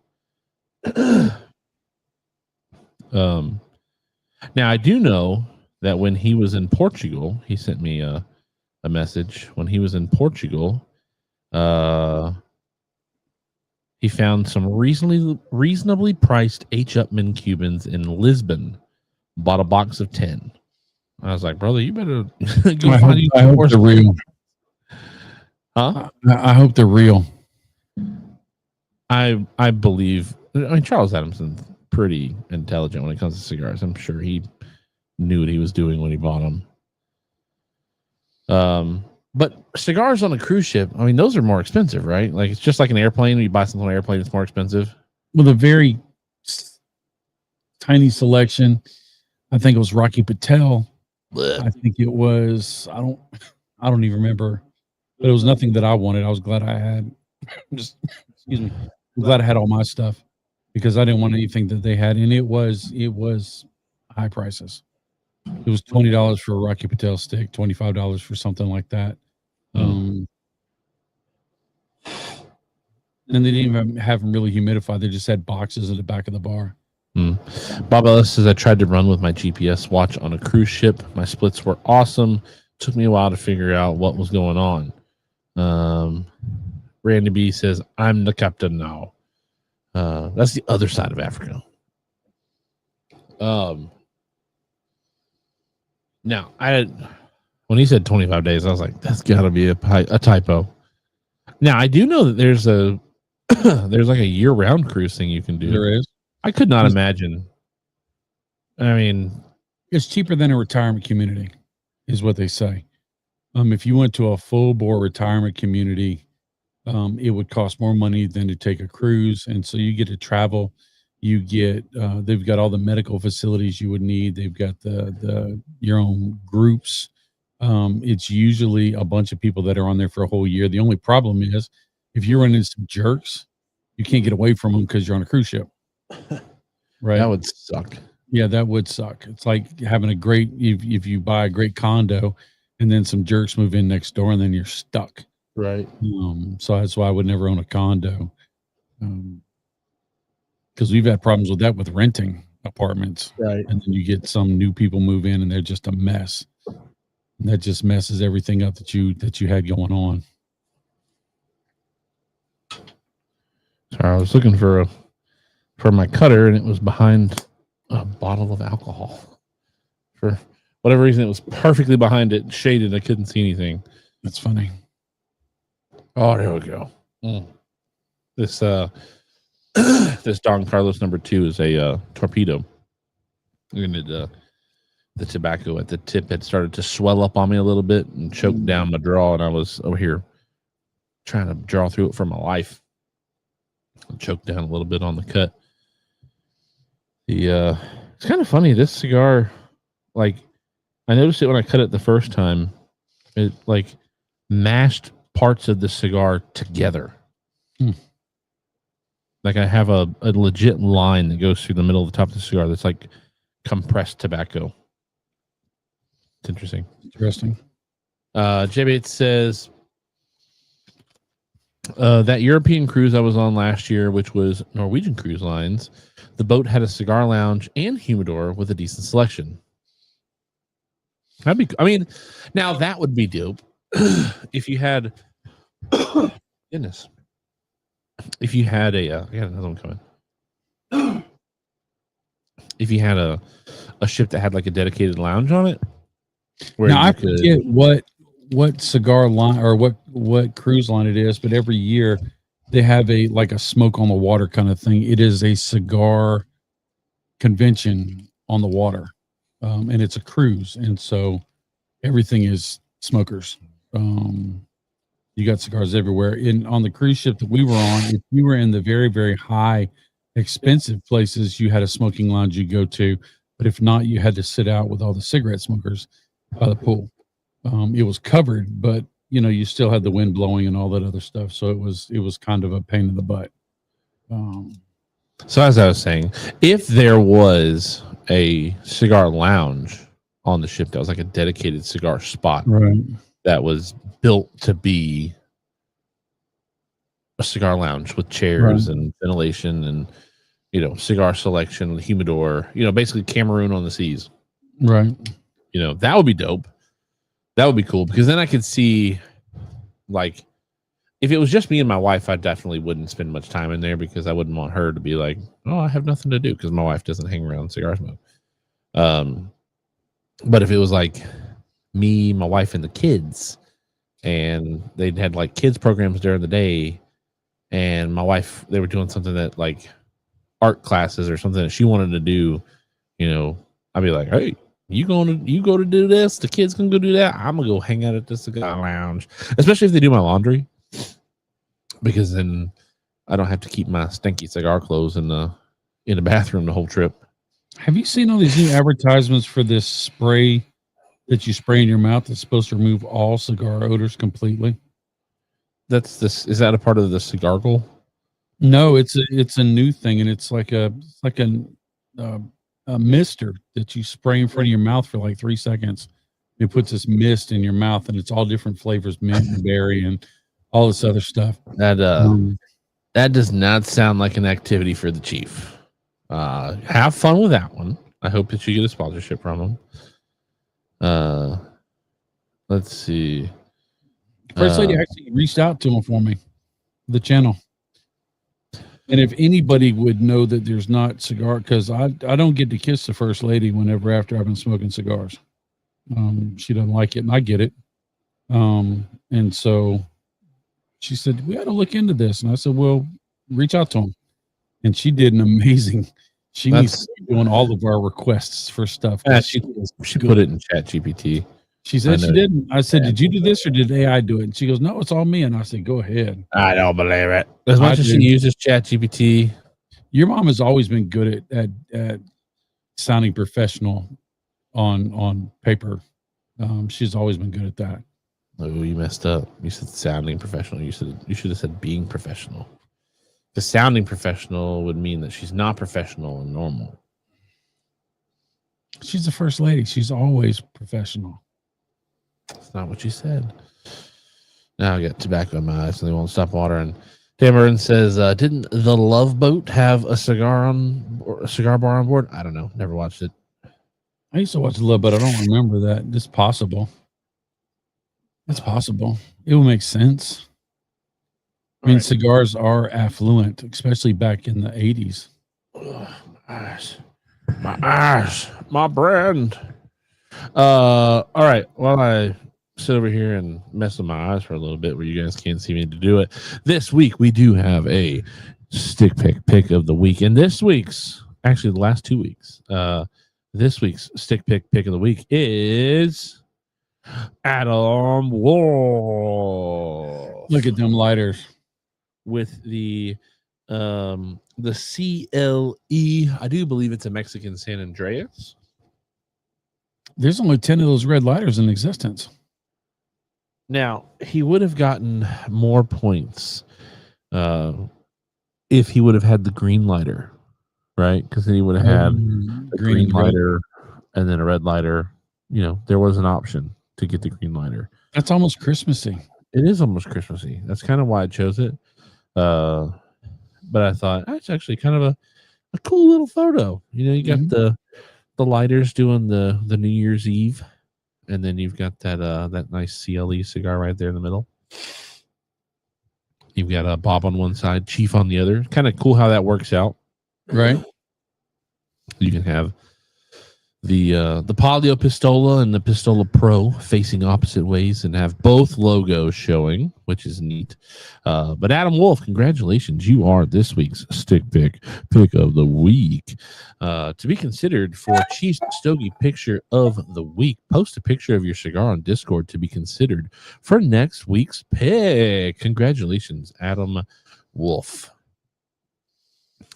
Now, I do know that when he was in Portugal, he sent me a message. When he was in Portugal, he found some reasonably priced H. Upmann Cubans in Lisbon. Bought a box of 10. I was like, brother, you better go I find hope they're real. Huh? I hope they're real. I believe. I mean, Charles Adamson's pretty intelligent when it comes to cigars. I'm sure he knew what he was doing when he bought them. But cigars on a cruise ship, I mean, those are more expensive, right? Like, it's just like an airplane. When you buy something on an airplane, it's more expensive. With a very tiny selection. I think it was Rocky Patel. Blech. I think it was, I don't even remember, but it was nothing that I wanted. I was glad I had excuse me. I'm glad I had all my stuff because I didn't want anything that they had. And it was high prices. It was $20 for a Rocky Patel stick, $25 for something like that. And they didn't even have them really humidified. They just had boxes at the back of the bar. Bob Ellis says, I tried to run with my GPS watch on a cruise ship. My splits were awesome. Took me a while to figure out what was going on. Randy B says, I'm the captain now. That's the other side of Africa. Now, when he said 25 days, I was like, that's got to be a typo. Now, I do know that there's like a year-round cruise thing you can do. There is. I could not imagine. I mean, it's cheaper than a retirement community, is what they say. If you went to a full-bore retirement community, it would cost more money than to take a cruise, and so you get to travel. You get they've got all the medical facilities you would need. They've got your own groups. It's usually a bunch of people that are on there for a whole year. The only problem is if you run into some jerks, you can't get away from them because you're on a cruise ship. Right? That would suck. Yeah, that would suck. It's like having if you buy a great condo and then some jerks move in next door and then you're stuck. Right. So that's why I would never own a condo. Because we've had problems with that with renting apartments. Right. And then you get some new people move in and they're just a mess. And that just messes everything up that you had going on. Sorry, I was looking for my cutter and it was behind a bottle of alcohol. For whatever reason, it was perfectly behind it, shaded. I couldn't see anything. That's funny. Oh, there we go. This this Don Carlos number 2 is a torpedo. And the tobacco at the tip had started to swell up on me a little bit and choked down my draw, and I was over here trying to draw through it for my life. I choked down a little bit on the cut. It's kind of funny. This cigar, like, I noticed it when I cut it the first time. It like mashed parts of the cigar together. Like I have a legit line that goes through the middle of the top of the cigar that's like compressed tobacco. It's interesting. J8 says that European cruise I was on last year, which was Norwegian Cruise Lines, the boat had a cigar lounge and humidor with a decent selection. Now that would be dope if you had goodness. If you had I got another one coming. If you had a ship that had like a dedicated lounge on it, where now I forget what cigar line or what cruise line it is, but every year they have a smoke on the water kind of thing. It is a cigar convention on the water. and it's a cruise, and so everything is smokers. You got cigars everywhere. On the cruise ship that we were on, if you were in the very, very high, expensive places, you had a smoking lounge you go to. But if not, you had to sit out with all the cigarette smokers by the pool. It was covered, but you still had the wind blowing and all that other stuff. So it was kind of a pain in the butt. So as I was saying, if there was a cigar lounge on the ship that was like a dedicated cigar spot, Right. that was built to be a cigar lounge with chairs and ventilation and cigar selection, humidor, basically Cameroon on the seas. Right. That would be dope. That would be cool, because then I could see, like, if it was just me and my wife, I definitely wouldn't spend much time in there, because I wouldn't want her to be like, oh, I have nothing to do, because my wife doesn't hang around cigar smoke. But if it was like me, my wife, and the kids, and they'd had like kids programs during the day, and my wife, they were doing something that like art classes or something that she wanted to do, I'd be like, hey, you go to do this, the kids can go do that, I'm gonna go hang out at the cigar lounge, especially if they do my laundry, because then I don't have to keep my stinky cigar clothes in the bathroom the whole trip. Have you seen all these new advertisements for this spray that you spray in your mouth that's supposed to remove all cigar odors completely? Is that a part of the cigar goal? No, it's a new thing, and it's like a mister that you spray in front of your mouth for like 3 seconds. It puts this mist in your mouth, and it's all different flavors, mint and berry and all this other stuff. That does not sound like an activity for the chief. Have fun with that one. I hope that you get a sponsorship from him. Let's see. First lady actually reached out to him for me, the channel. And if anybody would know that there's not cigar, because I don't get to kiss the first lady whenever after I've been smoking cigars. She doesn't like it, and I get it. And so she said, we got to look into this. And I said, well, reach out to him. And she did an amazing. She needs to be doing all of our requests for stuff. She put it in Chat GPT. She said she didn't. I said, did you do this or did AI do it? And she goes, no, it's all me. And I said, go ahead. I don't believe it. As much as she uses Chat GPT. Your mom has always been good at sounding professional on paper. She's always been good at that. Oh, you messed up. You said sounding professional. You should have said being professional. The sounding professional would mean that she's not professional and normal. She's the first lady. She's always professional. That's not what you said. Now I got tobacco in my eyes, so they won't stop watering. Cameron says, didn't the Love Boat have a cigar bar on board? I don't know. Never watched it. I used to watch the Love Boat. I don't remember that. It's possible. It's possible. It will make sense. I mean, cigars are affluent, especially back in the 80s. My eyes, my brand. All right. While I sit over here and mess with my eyes for a little bit where you guys can't see me to do it, this week we do have a stick pick of the week. And actually the last 2 weeks, this week's stick pick of the week is Adam Wolf. Look at them lighters. With the CLE, I do believe it's a Mexican San Andreas. There's only 10 of those red lighters in existence. Now, he would have gotten more points if he would have had the green lighter, right? Because then he would have had a green lighter and then a red lighter. There was an option to get the green lighter. That's almost Christmassy. It is almost Christmassy. That's kind of why I chose it. But I thought that's actually kind of a cool little photo. You got the lighters doing the New Year's Eve, and then you've got that nice CLE cigar right there in the middle. You've got Bob on one side, Chief on the other. Kind of cool how that works out, right? You can have the Palio Pistola and the Pistola Pro facing opposite ways and have both logos showing, which is neat. But Adam Wolf, congratulations. You are this week's stick pick of the week. To be considered for Chief's Stogie Picture of the Week, post a picture of your cigar on Discord to be considered for next week's pick. Congratulations, Adam Wolf.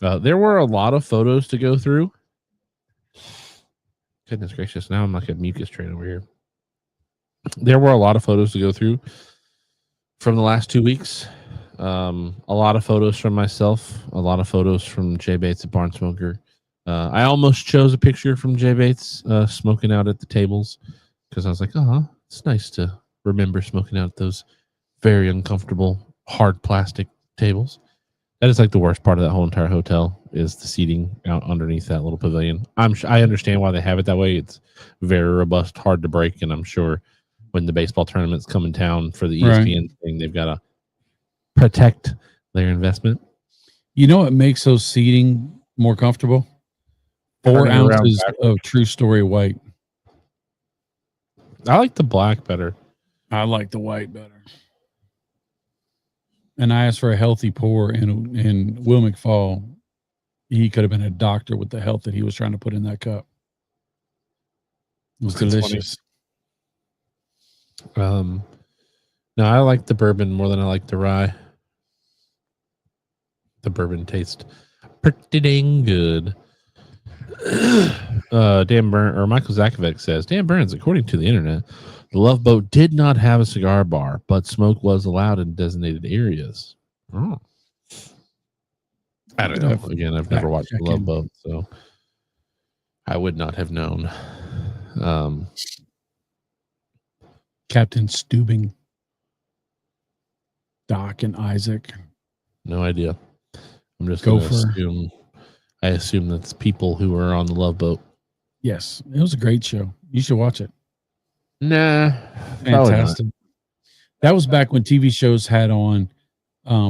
There were a lot of photos to go through. Goodness gracious, now I'm like a mucus train over here. There were a lot of photos to go through from the last 2 weeks. A lot of photos from myself, a lot of photos from Jay Bates at Barn Smoker. I almost chose a picture from Jay Bates smoking out at the tables because I was like, it's nice to remember smoking out at those very uncomfortable, hard plastic tables. That is like the worst part of that whole entire hotel is the seating out underneath that little pavilion. I understand why they have it that way. It's very robust, hard to break, and I'm sure when the baseball tournaments come in town for the ESPN thing, they've got to protect their investment. You know what makes those seating more comfortable? 4 ounces of True Story white. I like the black better. I like the white better. And I asked for a healthy pour, and Will McFall, he could have been a doctor with the health that he was trying to put in that cup. It was delicious. No, I like the bourbon more than I like the rye. The bourbon tastes pretty dang good. Dan Burns or Michael Zakovic says, Dan Burns, according to the internet, the Love Boat did not have a cigar bar, but smoke was allowed in designated areas. Oh. I don't know. Again, I've never watched the Love Boat, so I would not have known. Captain Steubing, Doc, and Isaac. No idea. I'm just going to assume that's people who are on the Love Boat. Yes, it was a great show. You should watch it. Nah, fantastic. That was back when TV shows had on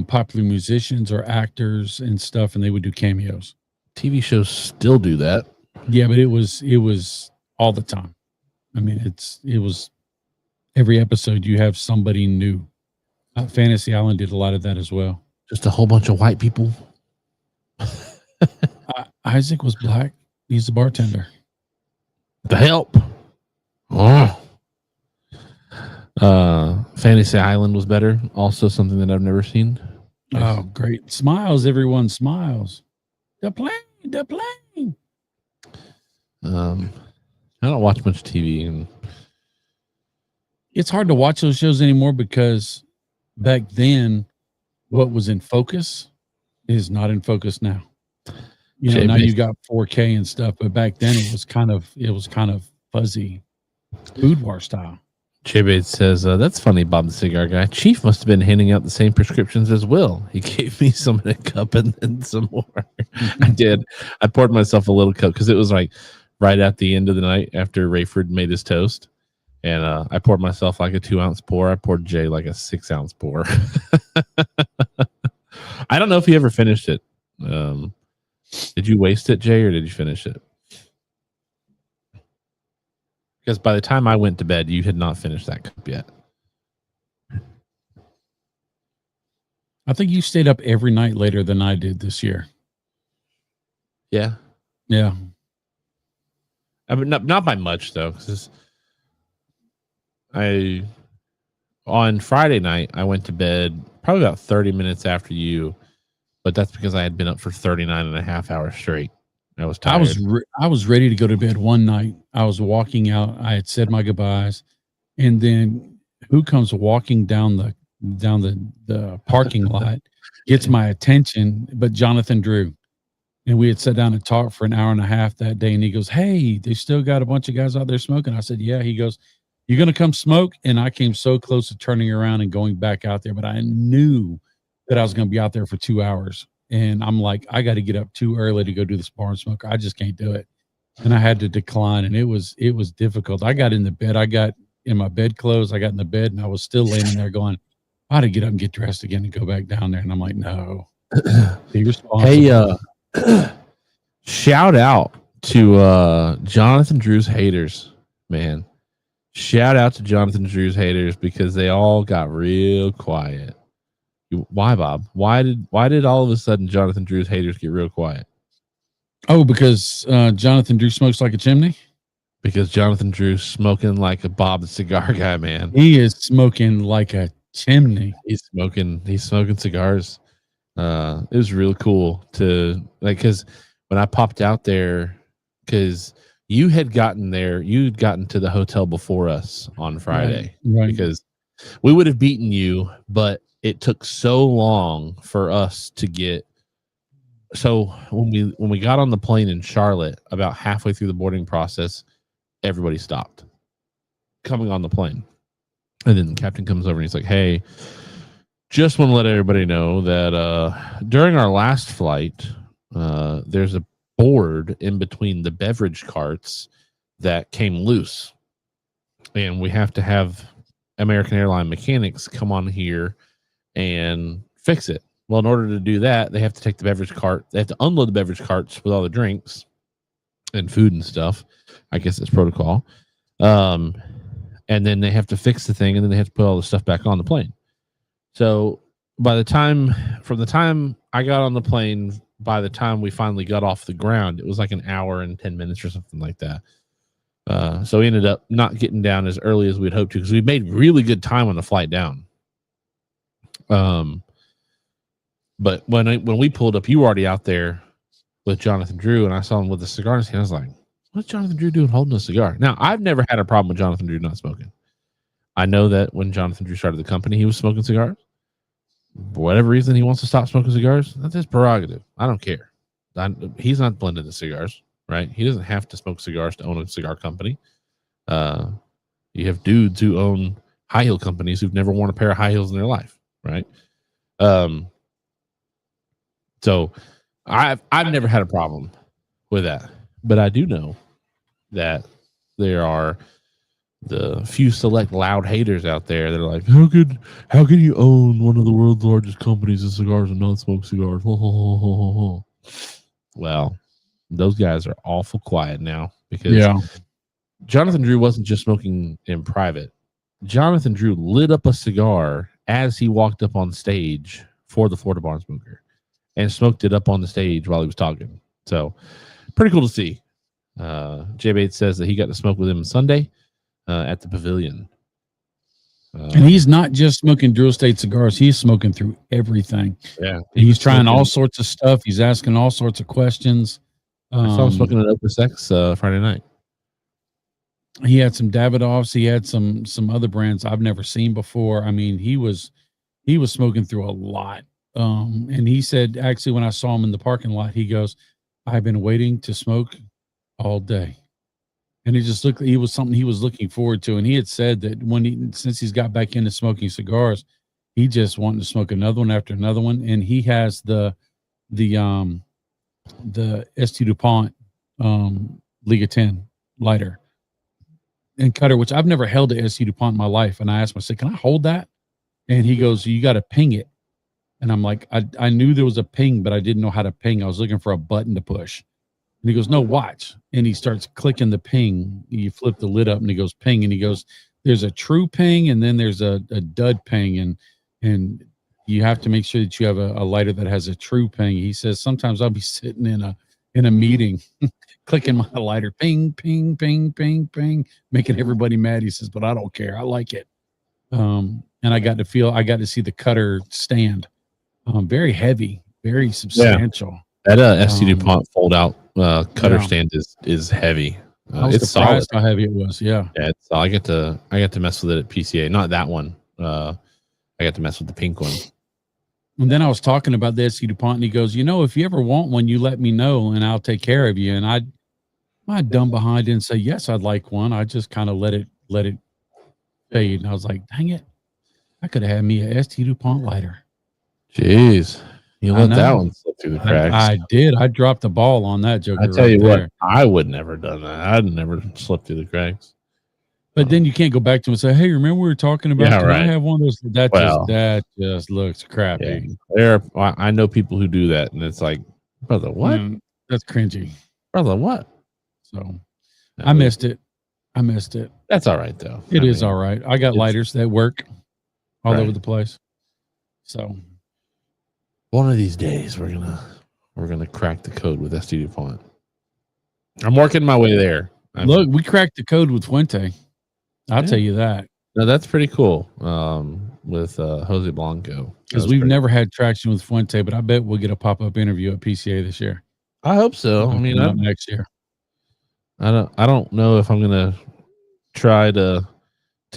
popular musicians or actors and stuff, and they would do cameos. TV shows still do that. Yeah, but it was all the time. I mean, it was every episode you have somebody new. Fantasy Island did a lot of that as well. Just a whole bunch of white people. Isaac was black. He's the bartender. The help. Oh. Fantasy Island was better. Also something that I've never seen. Oh, great. Smiles, everyone smiles. The plane. I don't watch much TV, and it's hard to watch those shows anymore because back then what was in focus is not in focus now. You know, now you got 4K and stuff, but back then it was kind of fuzzy, boudoir style. Jay Bates says, that's funny, Bob the Cigar Guy. Chief must have been handing out the same prescriptions as Will. He gave me some in a cup and then some more. I did. I poured myself a little cup because it was like right at the end of the night after Rayford made his toast. And I poured myself like a 2-ounce pour. I poured Jay like a 6-ounce pour. I don't know if he ever finished it. Did you waste it, Jay, or did you finish it? Because by the time I went to bed, you had not finished that cup yet. I think you stayed up every night later than I did this year. Yeah. Yeah. I mean, not by much, though. On Friday night, I went to bed probably about 30 minutes after you, but that's because I had been up for 39 and a half hours straight. I was tired. I was ready to go to bed one night. I was walking out. I had said my goodbyes, and then who comes walking down the parking lot, gets my attention, but Jonathan Drew. And we had sat down and talked for an hour and a half that day. And he goes, "Hey, they still got a bunch of guys out there smoking." I said, "Yeah." He goes, "You're going to come smoke?" And I came so close to turning around and going back out there, but I knew that I was going to be out there for 2 hours. And I'm like, I got to get up too early to go do this barn smoker. I just can't do it. And I had to decline. And it was difficult. I got in the bed. I got in my bed clothes. I got in the bed and I was still laying there going, I ought to get up and get dressed again and go back down there. And I'm like, no. Be responsible. Hey, shout out to Jonathan Drew's haters, man. Shout out to Jonathan Drew's haters because they all got real quiet. Why, Bob? Why did all of a sudden Jonathan Drew's haters get real quiet? Oh, because Jonathan Drew smokes like a chimney? Because Jonathan Drew's smoking like a Bob the cigar guy, man. He is smoking like a chimney. He's smoking cigars. It was really cool to because when I popped out there, because you had gotten there, you'd gotten to the hotel before us on Friday, right. Because we would have beaten you, but it took so long for us to get. So when we got on the plane in Charlotte, about halfway through the boarding process, everybody stopped coming on the plane. And then the captain comes over and he's like, hey, just want to let everybody know that during our last flight, there's a board in between the beverage carts that came loose. And we have to have American Airline mechanics come on here and fix it. Well, in order to do that, they have to take the beverage cart. They have to unload the beverage carts with all the drinks and food and stuff. I guess it's protocol. And then they have to fix the thing, and then they have to put all the stuff back on the plane. So from the time I got on the plane, by the time we finally got off the ground, it was like an hour and 10 minutes or something like that. So we ended up not getting down as early as we'd hoped to because we made really good time on the flight down. But when we pulled up, you were already out there with Jonathan Drew, and I saw him with a cigar in his hand. I was like, what's Jonathan Drew doing holding a cigar? Now, I've never had a problem with Jonathan Drew not smoking. I know that when Jonathan Drew started the company, he was smoking cigars. For whatever reason, he wants to stop smoking cigars. That's his prerogative. I don't care. He's not blended the cigars, right? He doesn't have to smoke cigars to own a cigar company. You have dudes who own high heel companies who've never worn a pair of high heels in their life, right? So I've never had a problem with that, but I do know that there are the few select loud haters out there that are like, how can you own one of the world's largest companies of cigars and not smoke cigars? Well, those guys are awful quiet now because Jonathan Drew wasn't just smoking in private. Jonathan Drew lit up a cigar as he walked up on stage for the Florida Barn Smoker and smoked it up on the stage while he was talking. So pretty cool to see. Jay Bates says that he got to smoke with him Sunday at the pavilion. And he's not just smoking Drew Estate cigars. He's smoking through everything. Yeah. He's trying all sorts of stuff. He's asking all sorts of questions. I saw him smoking at Opus X Friday night. He had some Davidoffs. He had some other brands I've never seen before. I mean, he was smoking through a lot. And he said, actually, when I saw him in the parking lot, he goes, I've been waiting to smoke all day. And it just looked, he was something he was looking forward to. And he had said that since he's got back into smoking cigars, he just wanted to smoke another one after another one. And he has the St. DuPont Liga 10 lighter and cutter, which I've never held a St. DuPont in my life. And I asked him, I said, can I hold that? And he goes, you got to ping it. And I'm like, I knew there was a ping, but I didn't know how to ping. I was looking for a button to push. And he goes, no, watch. And he starts clicking the ping. You flip the lid up and he goes, ping. And he goes, there's a true ping and then there's a dud ping. And you have to make sure that you have a lighter that has a true ping. He says, sometimes I'll be sitting in a meeting, clicking my lighter, ping, ping, ping, ping, ping, making everybody mad. He says, but I don't care. I like it. And I got to see the cutter stand. Very heavy, very substantial. Yeah. That St. DuPont fold out cutter stand is heavy. I was surprised how heavy it was. Yeah. I get to mess with it at PCA. Not that one. I got to mess with the pink one. And then I was talking about the St. DuPont, and he goes, if you ever want one, you let me know, and I'll take care of you. And my dumb behind didn't say yes, I'd like one. I just kind of let it fade. And I was like, dang it, I could have had me a St. DuPont lighter. Jeez. You let that one slip through the cracks. I did. I dropped the ball on that joker. I tell you what, I would never done that. I'd never slipped through the cracks. But then you can't go back to him and say, hey, remember we were talking about, right. I have one of those? That just looks crappy. Yeah. I know people who do that, and it's like, brother, what? That's cringy. Brother, what? So I missed it. That's all right though. It is all right. I got lighters that work all Right. over the place. So one of these days we're gonna crack the code with SD DuPont. I'm working my way there. Look, we cracked the code with Fuente. I'll tell you that. No, that's pretty cool. With Jose Blanco, because we've never had traction with Fuente, but I bet we'll get a pop-up interview at PCA this year. I hope so. I mean, next year. I don't know if I'm gonna try to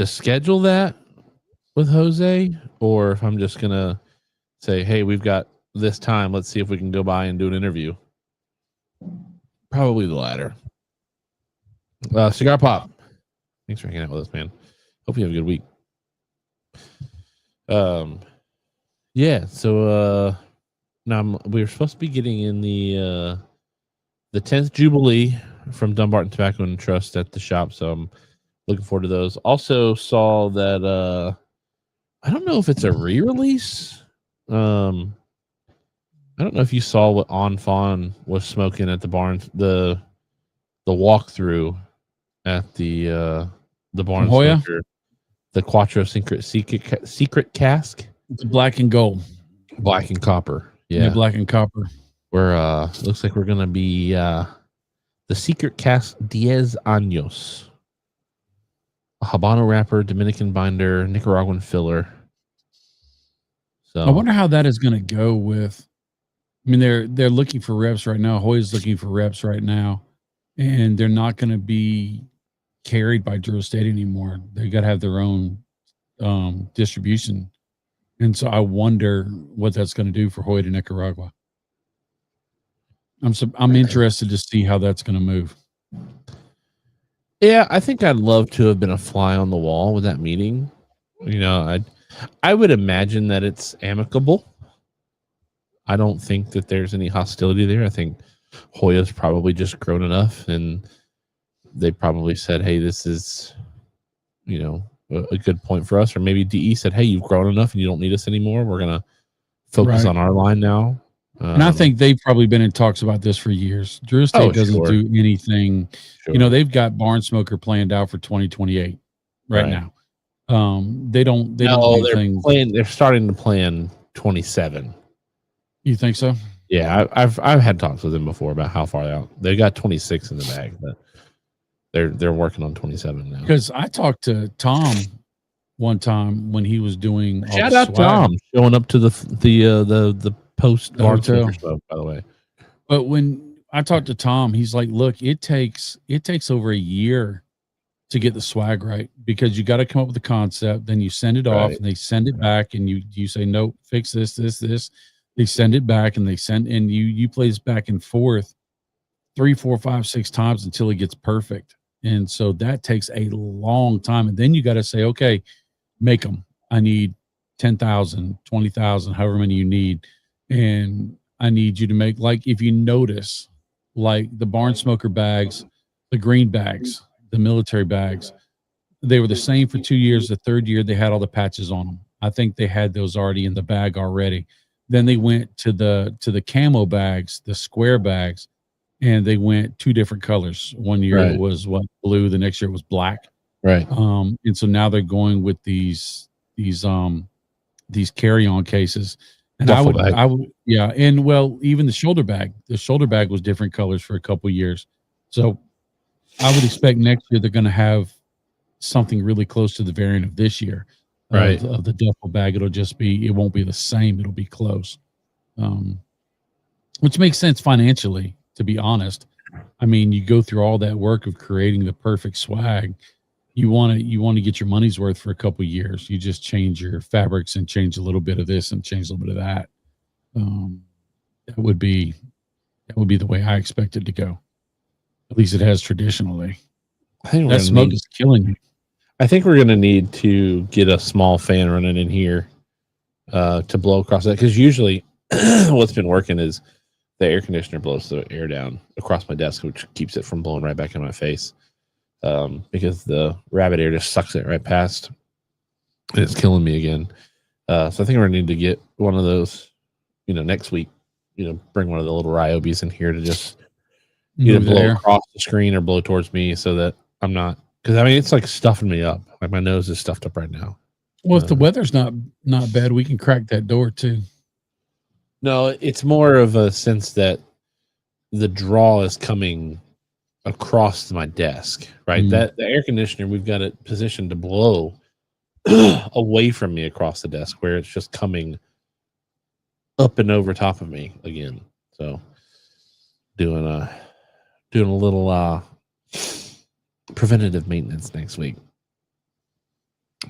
schedule that with Jose, or if I'm just gonna say, hey, we've got this time. Let's see if we can go by and do an interview. Probably the latter. Cigar Pop. Thanks for hanging out with us, man. Hope you have a good week. Yeah, so now we were supposed to be getting in the 10th Jubilee from Dumbarton Tobacco and Trust at the shop, so I'm looking forward to those. Also saw that I don't know if it's a re-release. I don't know if you saw what On Fawn was smoking at the Barnes, the walkthrough at the Barnes Hoya? Smoker, the Quattro secret cask. It's black and gold, black and copper. Yeah, black and copper. We're looks like we're gonna be the secret cask 10 años, a Habano wrapper, Dominican binder, Nicaraguan filler. So I wonder how that is going to go with. I mean, they're looking for reps right now. Hoy's looking for reps right now, and they're not going to be carried by Drew Estate anymore. They got to have their own distribution, and so I wonder what that's going to do for Hoy to Nicaragua. I'm interested to see how that's going to move. Yeah, I think I'd love to have been a fly on the wall with that meeting. You know, I would imagine that it's amicable. I don't think that there's any hostility there. I think Hoya's probably just grown enough, and they probably said, hey, this is, you know, a good point for us. Or maybe DE said, hey, you've grown enough and you don't need us anymore. We're going to focus on our line now. And I think they've probably been in talks about this for years. Drew Estate doesn't do anything. Sure. You know, they've got Barn Smoker planned out for 2028 right now. They don't do things. They're starting to plan 27. You think so? Yeah, I've had talks with them before about how far out. They got 26 in the bag, but they're working on 27 now. Because I talked to Tom one time when he was doing shout out Tom showing up to the post Barn Smoker smoke, by the way. But when I talked to Tom, he's like, look, it takes over a year to get the swag right, because you got to come up with the concept, then you send it off and they send it back, and you say, nope, fix this. They send it back, and you play this back and forth 3, 4, 5, 6 times until it gets perfect. And so that takes a long time. And then you got to say, okay, make them. I need 10,000, 20,000, however many you need. And I need you to make, like, if you notice, like the Barn Smoker bags, the green bags, the military bags, they were the same for 2 years. The third year, they had all the patches on them. I think they had those already in the bag already. Then they went to the camo bags, the square bags, and they went 2 different colors. One year it was blue, the next year it was black. Right. And so now they're going with these carry-on cases. And I would, yeah. And well, even the shoulder bag was different colors for a couple of years. So I would expect next year they're going to have something really close to the variant of this year. Of the duffel bag. It won't be the same. It'll be close. Which makes sense financially, to be honest. I mean, you go through all that work of creating the perfect swag. You want to get your money's worth for a couple of years. You just change your fabrics and change a little bit of this and change a little bit of that. That would be the way I expect it to go. At least it has traditionally. I think that smoke is killing me. I think we're going to need to get a small fan running in here to blow across that, because usually what's been working is the air conditioner blows the air down across my desk, which keeps it from blowing right back in my face, because the rabbit air just sucks it right past, and it's killing me again. So I think we're going to need to get one of those, next week, bring one of the little Ryobis in here to just either Move blow there. across the screen or blow towards me so that I'm not, because I mean it's like stuffing me up. Like my nose is stuffed up right now. Well, if the weather's not bad, we can crack that door too. No, it's more of a sense that the draw is coming across my desk, right? That the air conditioner, we've got it positioned to blow away from me across the desk, where it's just coming up and over top of me again. So doing a little preventative maintenance next week.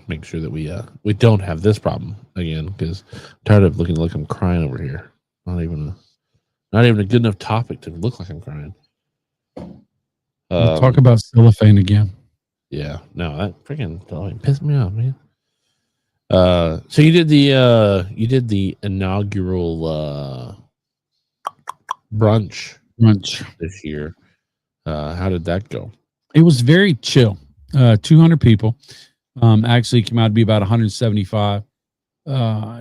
Make sure that we don't have this problem again, because I'm tired of looking like I'm crying over here. Not even a good enough topic to look like I'm crying. We'll talk about cellophane again. Yeah, no, that freaking pissed me off, man. So you did the inaugural brunch this year. How did that go? It was very chill. 200 people. Actually came out to be about 175.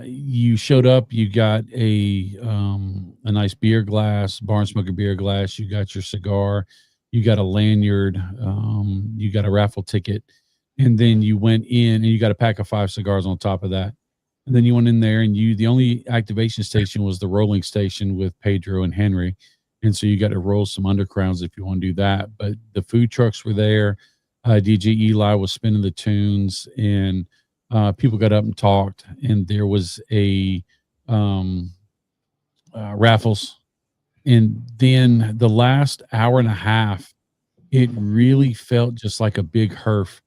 You showed up, you got a nice beer glass, Barn Smoker beer glass, you got your cigar, you got a lanyard, you got a raffle ticket, and then you went in and you got a pack of 5 cigars on top of that. And then you went in there and the only activation station was the rolling station with Pedro and Henry. And so you got to roll some undercrowns if you want to do that. But the food trucks were there. DJ Eli was spinning the tunes, and people got up and talked, and there was a raffles. And then the last hour and a half, it really felt just like a big herf.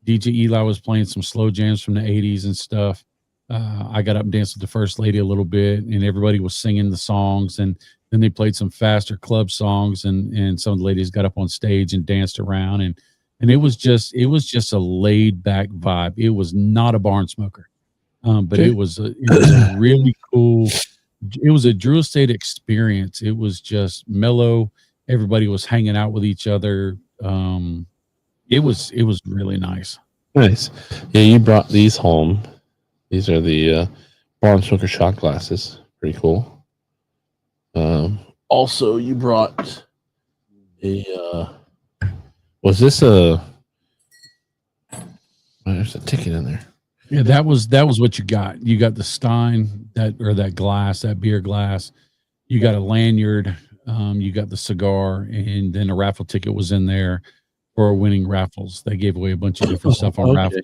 DJ Eli was playing some slow jams from the 80s and stuff. I got up and danced with the first lady a little bit, and everybody was singing the songs, and then they played some faster club songs, and some of the ladies got up on stage and danced around, and it was just a laid back vibe. It was not a barn smoker, but it was a really cool. It was a Drew Estate experience. It was just mellow. Everybody was hanging out with each other. It was really nice. Nice. Yeah, you brought these home. These are the Barn Smoker shot glasses. Pretty cool. Also, you brought a. Was this a? There's a ticket in there. Yeah, that was what you got. You got the Stein, that glass, that beer glass. You got a lanyard. You got the cigar, and then a raffle ticket was in there for winning raffles. They gave away a bunch of different stuff on raffles.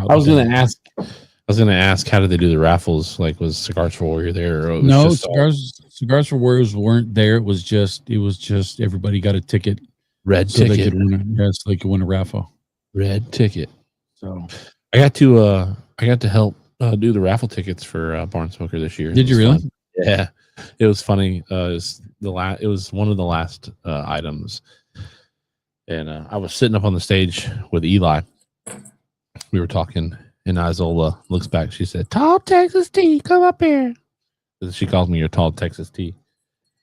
I was going to ask, how did they do the raffles? Like, was Cigars for Warrior there? Or no, Cigars for Warriors weren't there. It was just everybody got a ticket. Red so ticket. They could win a raffle. Red ticket. So I got to help do the raffle tickets for Barn Smoker this year. Did you really? Fun. Yeah, it was funny. It was one of the last items, and I was sitting up on the stage with Eli. We were talking, and Isola looks back. She said, "Tall Texas T, come up here." She calls me your Tall Texas T,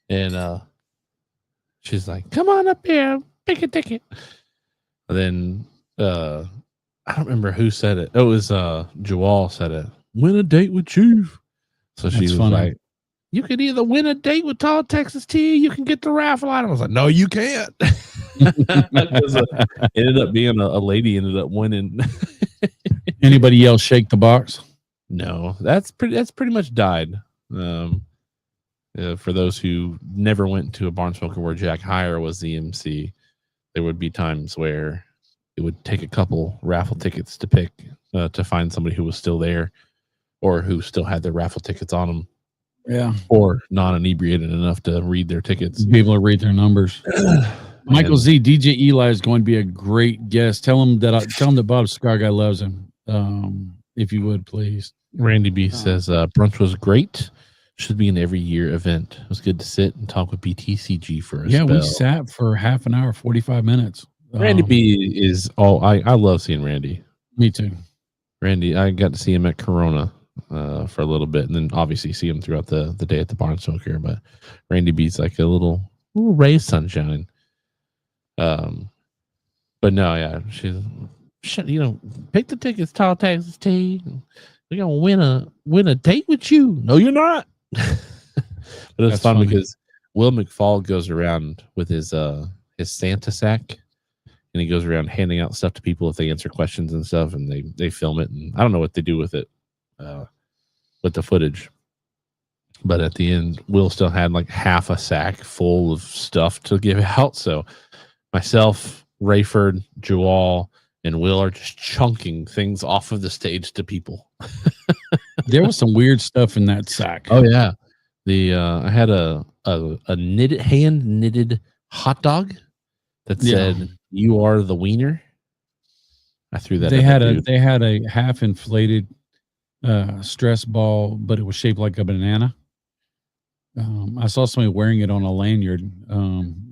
and she's like, "Come on up here, pick a ticket." And then I don't remember who said it. It was Joel said it. Win a date with Chief. So she was like, "You could either win a date with Tall Texas T, you can get the raffle item." I was like, "No, you can't." Ended up being a lady ended up winning. Anybody else shake the box? No, that's pretty much died. For those who never went to a Barn Smoker where Jack Heyer was the MC, there would be times where it would take a couple raffle tickets to pick to find somebody who was still there or who still had their raffle tickets on them. Yeah. Or non-inebriated enough to read their tickets. Be able to read their numbers. Michael Z, DJ Eli is going to be a great guest. Tell him that Bob Cigar Guy loves him. If you would, please. Randy B says brunch was great. Should be an every year event. It was good to sit and talk with BTCG for a spell. We sat for half an hour, 45 minutes. Randy B is all I love seeing Randy. Me too. Randy, I got to see him at Corona for a little bit, and then obviously see him throughout the day at the Barn Smoker. But Randy B's like a little ray of sunshine. But no, yeah, she's pick the tickets, Tall Texas T. We're gonna win a date with you. No, you're not. But it's fun because Will McFall goes around with his Santa sack, and he goes around handing out stuff to people if they answer questions and stuff, and they film it. And I don't know what they do with it, with the footage. But at the end, Will still had like half a sack full of stuff to give out. So myself, Rayford, Joel, and Will are just chunking things off of the stage to people. There was some weird stuff in that sack. Oh yeah, I had a knitted hand knitted hot dog that said "You are the wiener." I threw that. They had a half inflated stress ball, but it was shaped like a banana. I saw somebody wearing it on a lanyard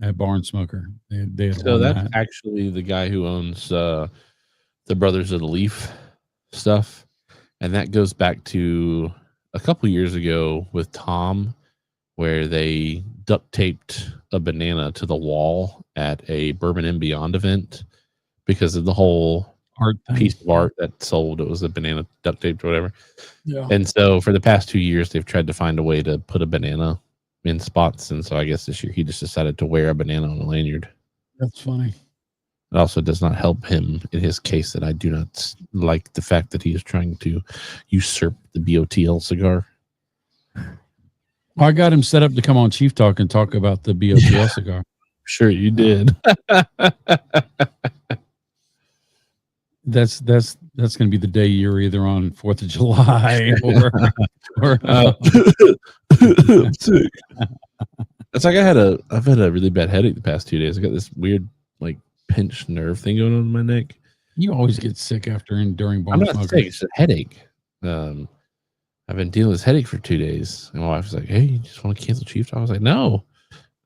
at Barn Smoker. They had So that's actually the guy who owns the Brothers of the Leaf stuff, and that goes back to a couple years ago with Tom, where they duct taped a banana to the wall at a Bourbon and Beyond event because of the whole art piece of art that sold. It was a banana duct taped or whatever. Yeah. And so for the past 2 years, they've tried to find a way to put a banana in spots. And so I guess this year he just decided to wear a banana on a lanyard. That's funny. It also does not help him in his case that I do not like the fact that he is trying to usurp the BOTL cigar. I got him set up to come on Chief Talk and talk about the BOTL cigar. Sure, you did. That's going to be the day you're either on 4th of July or it's like I've had a really bad headache the past 2 days. I got this weird like pinched nerve thing going on in my neck. You always get sick after and during Barn I'm not Smoker. sick, it's a headache. I've been dealing with this headache for 2 days. And my wife was like, "Hey, you just want to cancel Chief Talk?" I was like, "No,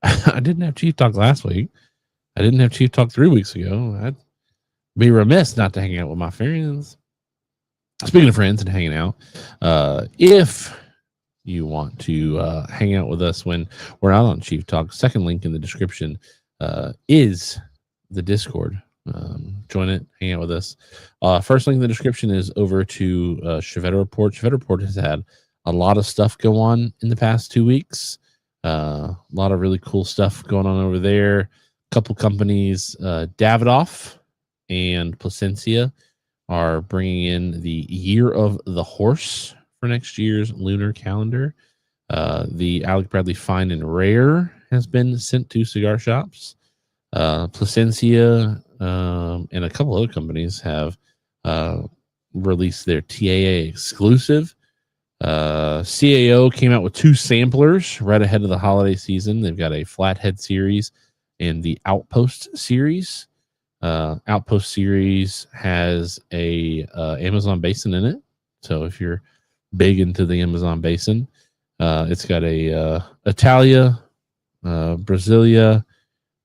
I didn't have Chief Talk last week. I didn't have Chief Talk 3 weeks ago. I'd be remiss not to hang out with my friends." Speaking of friends and hanging out, if you want to hang out with us when we're out on Chief Talk, second link in the description is the Discord. Join it, hang out with us. First link in the description is over to Chevette Report. Chevette Report has had a lot of stuff go on in the past 2 weeks. A lot of really cool stuff going on over there. A couple companies, Davidoff and Placencia, are bringing in the Year of the Horse for next year's lunar calendar. The Alec Bradley Fine and Rare has been sent to cigar shops. Placencia and a couple other companies have released their TAA exclusive. CAO came out with 2 samplers right ahead of the holiday season. They've got a Flathead series and the Outpost series. Outpost series has a Amazon basin in it. So if you're big into the Amazon basin, it's got a Italia, Brasilia,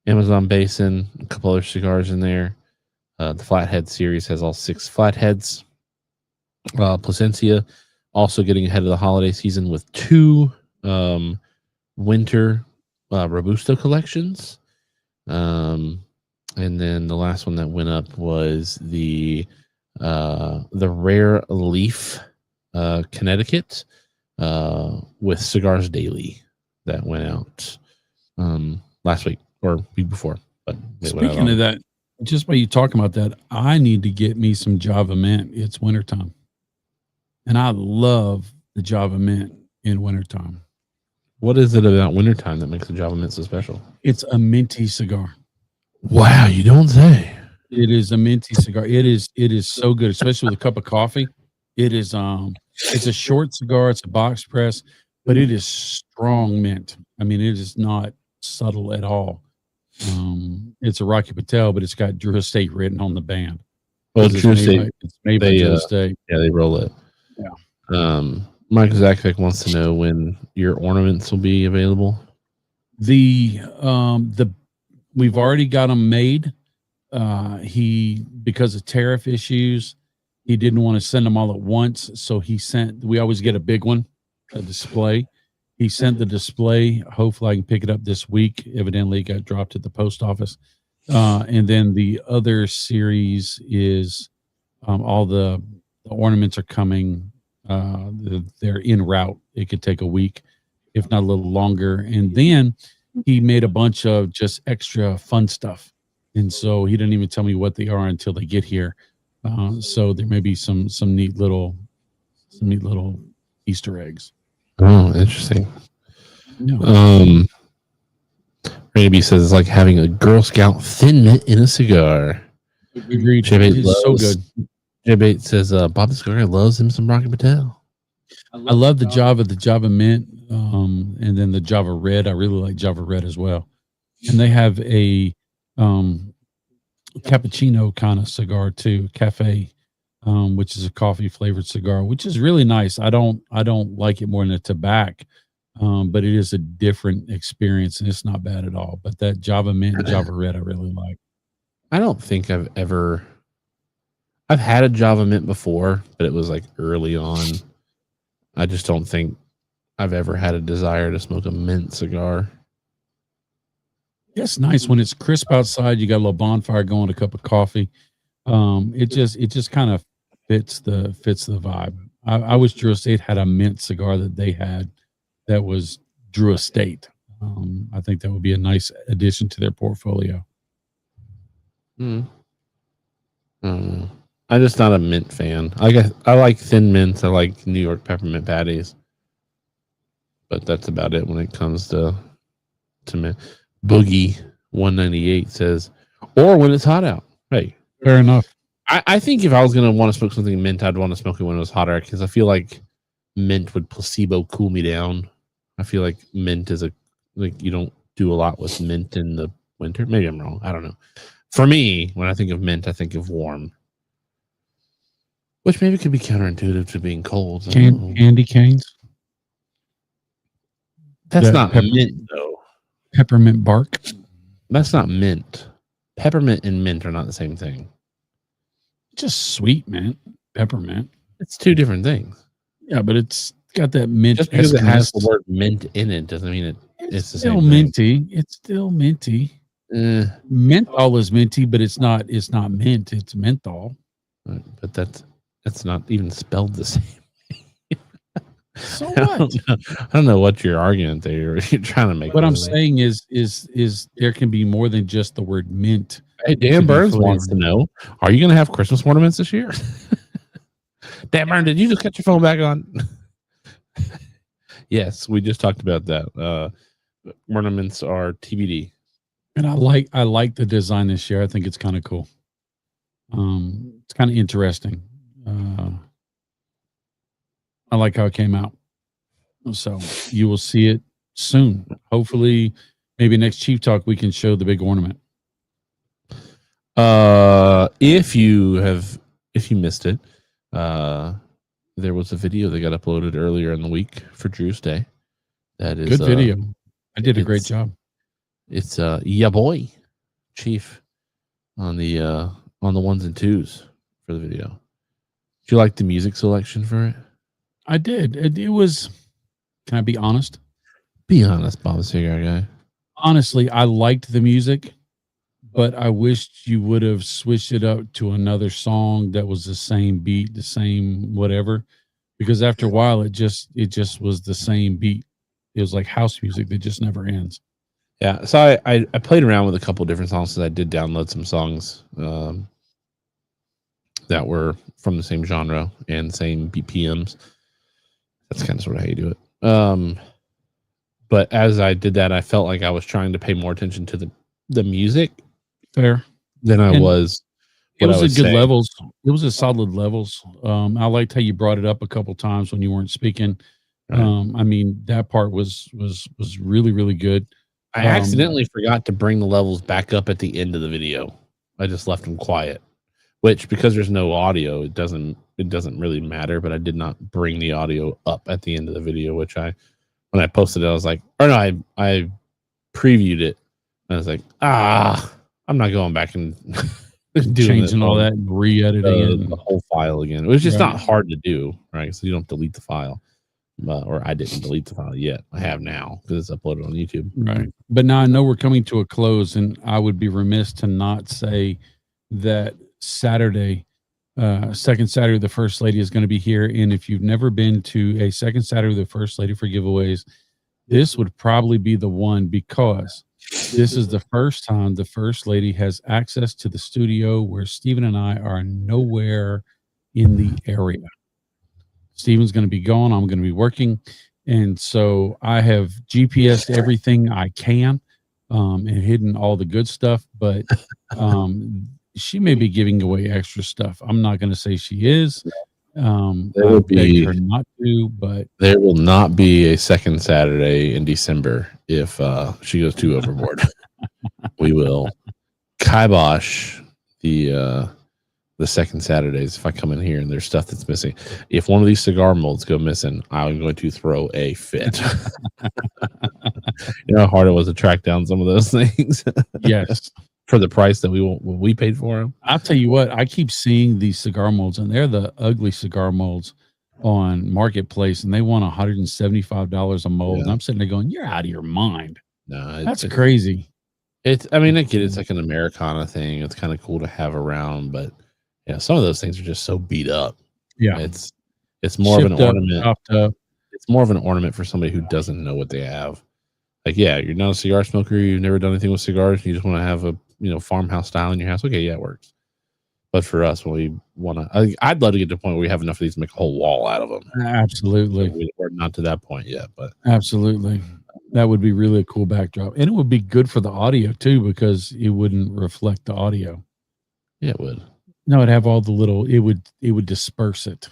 Amazon basin, a couple other cigars in there. The Flathead series has all 6 flatheads. Placencia also getting ahead of the holiday season with 2 winter Robusto collections. And then the last one that went up was the Rare Leaf Connecticut with Cigars Daily that went out last week or week before. But speaking of that, just by you talking about that, I need to get me some Java Mint. It's wintertime. And I love the Java Mint in wintertime. What is it about wintertime that makes the Java Mint so special? It's a minty cigar. Wow, you don't say. It is a minty cigar. It is so good, especially with a cup of coffee. It is it's a short cigar, it's a box press, but it is strong mint. I mean, it is not subtle at all. It's a Rocky Patel, but it's got Drew Estate written on the band. Well, Drew Estate, it's made by Drew Estate. Yeah, they roll it. Yeah. Mike Zakvik wants to know when your ornaments will be available. We've already got them made. Because of tariff issues, he didn't want to send them all at once, so we always get a big one, a display. He sent the display. Hopefully I can pick it up this week. Evidently it got dropped at the post office. And then the other series is all the ornaments are coming. They're en route. It could take a week, if not a little longer. And then he made a bunch of just extra fun stuff, and so he didn't even tell me what they are until they get here. So there may be some neat little Easter eggs. Oh, interesting. No. Randy says it's like having a Girl Scout Thin Mint in a cigar. Agreed. J-Bait It's so good. J-Bait says Bob the Cigar loves him some Rocky Patel. I love the Java Mint, and then the Java Red. I really like Java Red as well. And they have a cappuccino kind of cigar too, cafe, which is a coffee flavored cigar, which is really nice. I don't like it more than a tobacco, but it is a different experience and it's not bad at all. But that Java Mint and Java Red I really like. I don't think I've had a Java Mint before, but it was like early on. I just don't think I've ever had a desire to smoke a mint cigar. It's nice when it's crisp outside. You got a little bonfire going, a cup of coffee. It just kind of fits the vibe. I wish Drew Estate had a mint cigar that they had that was Drew Estate. I think that would be a nice addition to their portfolio. I'm just not a mint fan. I like thin mints. I like New York peppermint patties, but that's about it when it comes to mint. Boogie 198 says, or when it's hot out. Hey, fair enough. I think if I was gonna want to smoke something mint, I'd want to smoke it when it was hotter because I feel like mint would placebo cool me down. I feel like mint is you don't do a lot with mint in the winter. Maybe I'm wrong. I don't know. For me, when I think of mint, I think of warm. Which maybe could be counterintuitive to being cold. Candy canes. That's not mint, though. Peppermint bark. That's not mint. Peppermint and mint are not the same thing. Just sweet mint. Peppermint. It's two different things. Yeah, but it's got that mint. Just because it has the word mint in it doesn't mean it's the same minty. thing. It's still minty. Menthol is minty, but it's not mint. It's menthol. Right, but that's not even spelled the same. So what? I don't know what your argument there. You're trying to make. What I'm saying is there can be more than just the word mint. Hey, Dan Burns wants to know: are you going to have Christmas ornaments this year? Dan Burns, did you just cut your phone back on? Yes, we just talked about that. Ornaments are TBD. And I like the design this year. I think it's kind of cool. It's kind of interesting. I like how it came out. So you will see it soon. Hopefully, maybe next Chief Talk we can show the big ornament. If you missed it, there was a video that got uploaded earlier in the week for Drew's Day. That is good video. I did a great job. It's ya boy, Chief, on the ones and twos for the video. Did you like the music selection for it? I did. It was. Can I be honest? Be honest, Bob the Cigar Guy. Honestly, I liked the music, but I wished you would have switched it up to another song that was the same beat, the same whatever. Because after a while, it just was the same beat. It was like house music that just never ends. Yeah, so I played around with a couple different songs because I did download some songs that were from the same genre and same BPMs. That's kind of sort of how you do it. But as I did that, I felt like I was trying to pay more attention to the music. Fair. Than I was. It was a good levels. It was a solid levels. I liked how you brought it up a couple times when you weren't speaking. Right. I mean, that part was really, really good. I accidentally forgot to bring the levels back up at the end of the video. I just left them quiet, which because there's no audio, it doesn't really matter. But I did not bring the audio up at the end of the video, which when I posted it, I was like, or no, I previewed it. And I was like, I'm not going back and changing all that and re-editing the whole file again. It was just not hard to do, right? So you don't delete the file. Or I didn't delete the file yet. I have now because it's uploaded on YouTube. Right. But now I know we're coming to a close, and I would be remiss to not say that Saturday, second Saturday, the First Lady is going to be here. And if you've never been to a second Saturday, the First Lady for giveaways, this would probably be the one because this is the first time the first lady has access to the studio where Stephen and I are nowhere in the area. Stephen's going to be gone. I'm going to be working. And so I have GPSed everything I can and hidden all the good stuff. But she may be giving away extra stuff. I'm not going to say she is. I begged her not to, but there will not be a second Saturday in December if she goes too overboard. We will kibosh the second Saturdays if I come in here and there's stuff that's missing. If one of these cigar molds go missing, I'm going to throw a fit. You know how hard it was to track down some of those things? yes. For the price that we paid for them. I'll tell you what, I keep seeing these cigar molds, and they're the ugly cigar molds on Marketplace, and they want $175 a mold. Yeah. And I'm sitting there going, "You're out of your mind." No, that's crazy. I mean, I get it's like an Americana thing. It's kind of cool to have around, but yeah, some of those things are just so beat up. Yeah, it's more of an ornament. It's more of an ornament for somebody who doesn't know what they have. Like, yeah, you're not a cigar smoker. You've never done anything with cigars. And you just want to have a farmhouse style in your house. Okay, yeah, it works. But for us, when we want to, I'd love to get to the point where we have enough of these to make a whole wall out of them. Absolutely. We're not to that point yet, but absolutely, that would be really a cool backdrop, and it would be good for the audio too because it wouldn't reflect the audio. Yeah, it would. No, it'd have all the little. It would disperse it.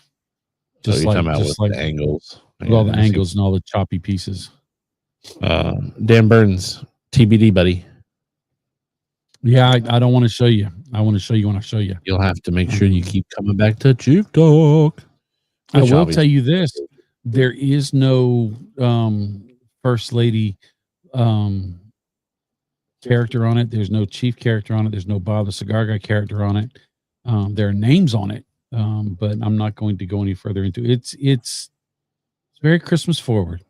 Just like the angles, with all the angles and all the choppy pieces. Dan Burns, TBD, buddy. Yeah, I don't want to show you. I want to show you when I show you. You'll have to make sure you keep coming back to Chief Talk. I will tell you this. There is no First Lady character on it. There's no Chief character on it. There's no Bob the Cigar Guy character on it. There are names on it, but I'm not going to go any further into it. It's very Christmas forward.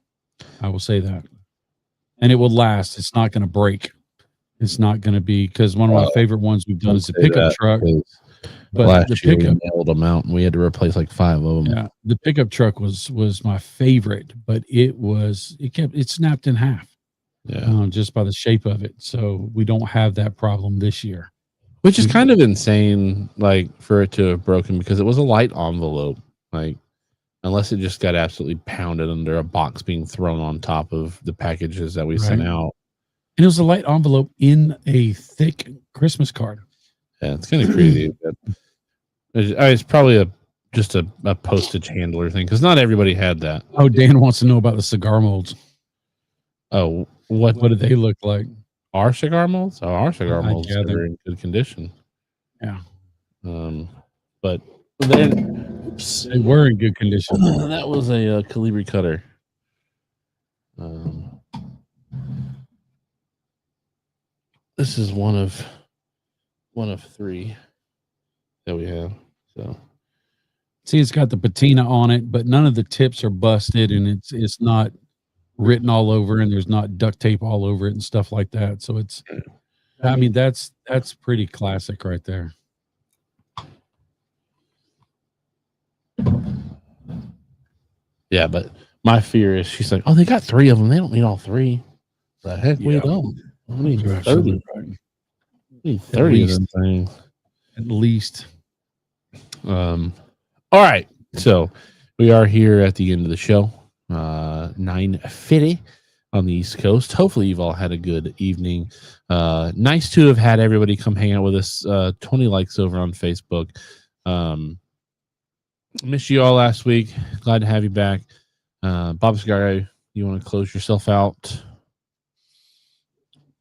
I will say that. And it will last. It's not going to break. It's not going to be, because one of my favorite ones we've done is the pickup truck. But the pickup nailed them out, and we had to replace like 5 of them. Yeah, the pickup truck was my favorite, but it snapped in half. Yeah, just by the shape of it. So we don't have that problem this year, which is kind of insane. Like for it to have broken because it was a light envelope. Like unless it just got absolutely pounded under a box being thrown on top of the packages that we sent out. And it was a light envelope in a thick Christmas card. Yeah, it's kind of crazy. It's probably just a postage handler thing because not everybody had that. Oh, Dan wants to know about the cigar molds. Oh, what do they look like? Our cigar molds? Oh, our cigar molds are in good condition. Yeah. But they were in good condition. That was a Calibri cutter. This is one of 3 that we have. So see, it's got the patina on it, but none of the tips are busted, and it's not written all over, and there's not duct tape all over it and stuff like that. So it's, I mean, that's pretty classic right there. Yeah, but my fear is she's like, oh, they got 3 of them. They don't need all 3. The heck, we don't. I need 30. I need 30 of them things. At least. All right. So we are here at the end of the show. 9:50 on the East Coast. Hopefully you've all had a good evening. Nice to have had everybody come hang out with us. 20 likes over on Facebook. Missed you all last week. Glad to have you back. Bob Cigar, you want to close yourself out?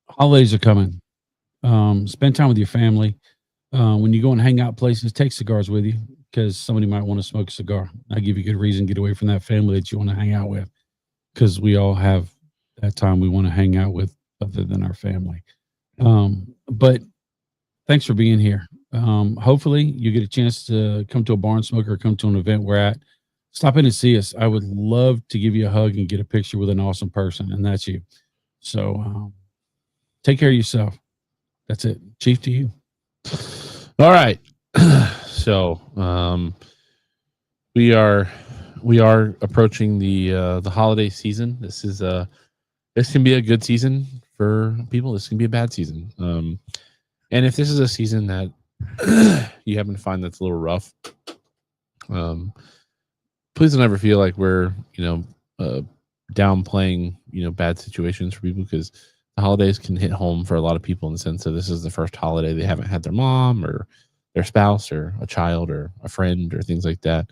Holidays are coming. Spend time with your family. When you go and hang out places, take cigars with you because somebody might want to smoke a cigar. I'll give you a good reason to get away from that family that you want to hang out with, because we all have that time we want to hang out with other than our family. But thanks for being here. Hopefully you get a chance to come to a barn smoker or come to an event we're at. Stop in and see us. I would love to give you a hug and get a picture with an awesome person, and that's you. So take care of yourself. That's it. Chief, to you. All right. So we are approaching the holiday season. This is this can be a good season for people. This can be a bad season. And if this is a season that you happen to find that's a little rough, please don't ever feel like we're, downplaying, bad situations for people, because the holidays can hit home for a lot of people in the sense that this is the first holiday they haven't had their mom or their spouse or a child or a friend or things like that.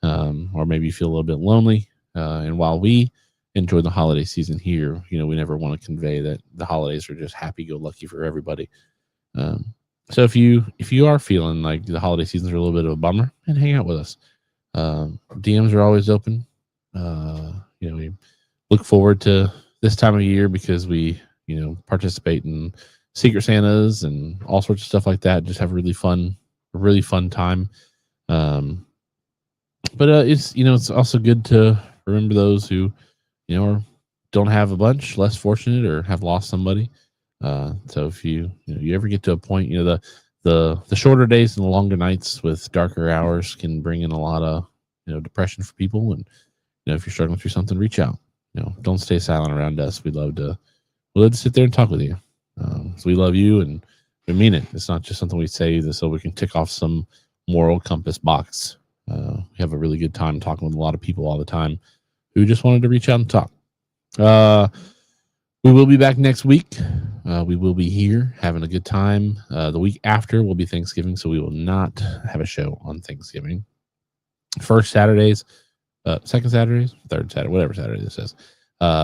Or maybe you feel a little bit lonely. And while we enjoy the holiday season here, we never want to convey that the holidays are just happy-go-lucky for everybody. So if you are feeling like the holiday seasons are a little bit of a bummer, and hang out with us. DMs are always open. We look forward to this time of year because we, participate in Secret Santas and all sorts of stuff like that. Just have a really fun time. But it's also good to remember those who, don't have a bunch, less fortunate, or have lost somebody. So if you ever get to a point, the shorter days and the longer nights with darker hours can bring in a lot of, depression for people. And, if you're struggling through something, reach out. Don't stay silent around us. We'd love to sit there and talk with you. So we love you, and we mean it. It's not just something we say so we can tick off some moral compass box. We have a really good time talking with a lot of people all the time who just wanted to reach out and talk. We will be back next week. We will be here having a good time. The week after will be Thanksgiving, so we will not have a show on Thanksgiving. First Saturdays, second Saturdays, third Saturday, whatever Saturday this is,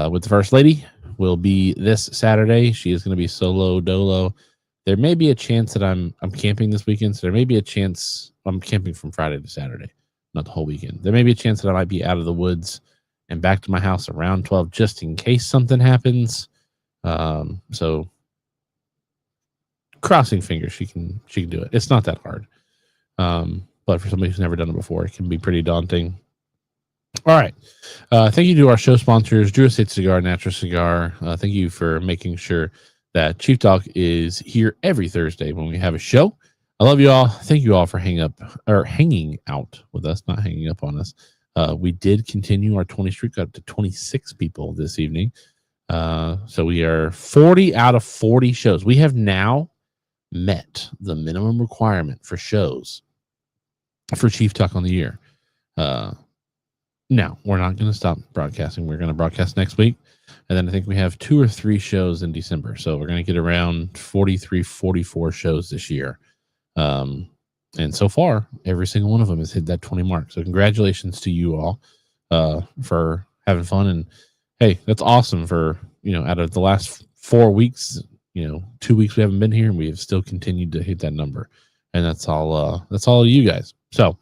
with the First Lady will be this Saturday. She is going to be solo dolo. There may be a chance that I'm camping this weekend, so there may be a chance I'm camping from Friday to Saturday, not the whole weekend. There may be a chance that I might be out of the woods and back to my house around 12, just in case something happens. So crossing fingers, she can do it. It's not that hard. But for somebody who's never done it before, it can be pretty daunting. All right. Thank you to our show sponsors, Natura Cigar, Natura Cigar. Thank you for making sure that Chief Talk is here every Thursday when we have a show. I love you all. Thank you all for hanging out with us, not hanging up on us. We did continue our 20 streak up to 26 people this evening. So we are 40 out of 40 shows. We have now met the minimum requirement for shows for Chief Talk on the year. No, we're not going to stop broadcasting. We're going to broadcast next week. And then I think we have 2 or 3 shows in December. So we're going to get around 43, 44 shows this year. And so far, every single one of them has hit that 20 mark. So congratulations to you all for having fun. And hey, that's awesome for, out of the last 4 weeks, 2 weeks we haven't been here, and we have still continued to hit that number. And that's all you guys. So,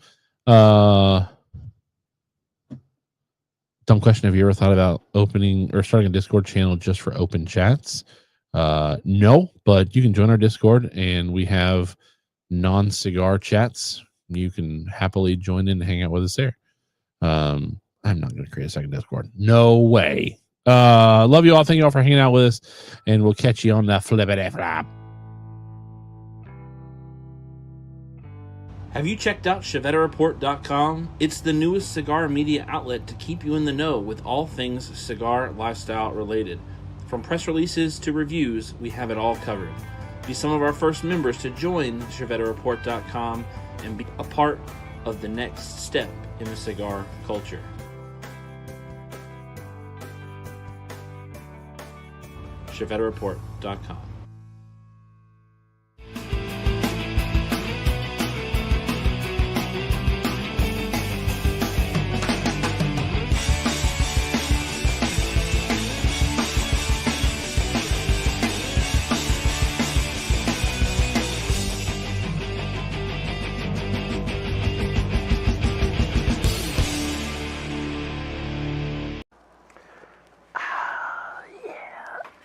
dumb question. Have you ever thought about opening or starting a Discord channel just for open chats? No, but you can join our Discord, and we have non-cigar chats. You can happily join in and hang out with us there. I'm not going to create a second Discord. No way. Love you all. Thank you all for hanging out with us, and we'll catch you on the flippity flop. Have you checked out ChevetteReport.com? It's the newest cigar media outlet to keep you in the know with all things cigar lifestyle related. From press releases to reviews, we have it all covered. Be some of our first members to join ChevetteReport.com and be a part of the next step in the cigar culture. ChevetteReport.com.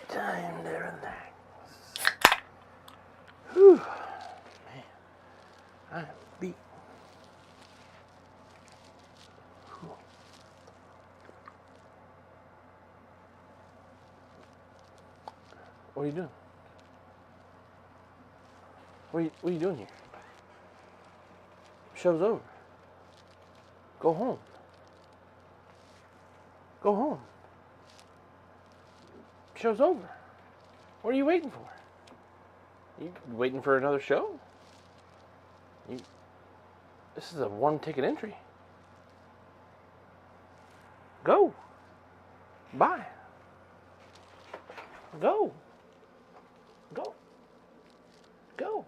Time to relax. Whew. Man, I'm beat. Whew. What are you doing? What are you doing here? Show's over. Go home. Go home. Show's over. What are you waiting for? You waiting for another show? This is a one-ticket entry. Go. Bye. Go. Go. Go.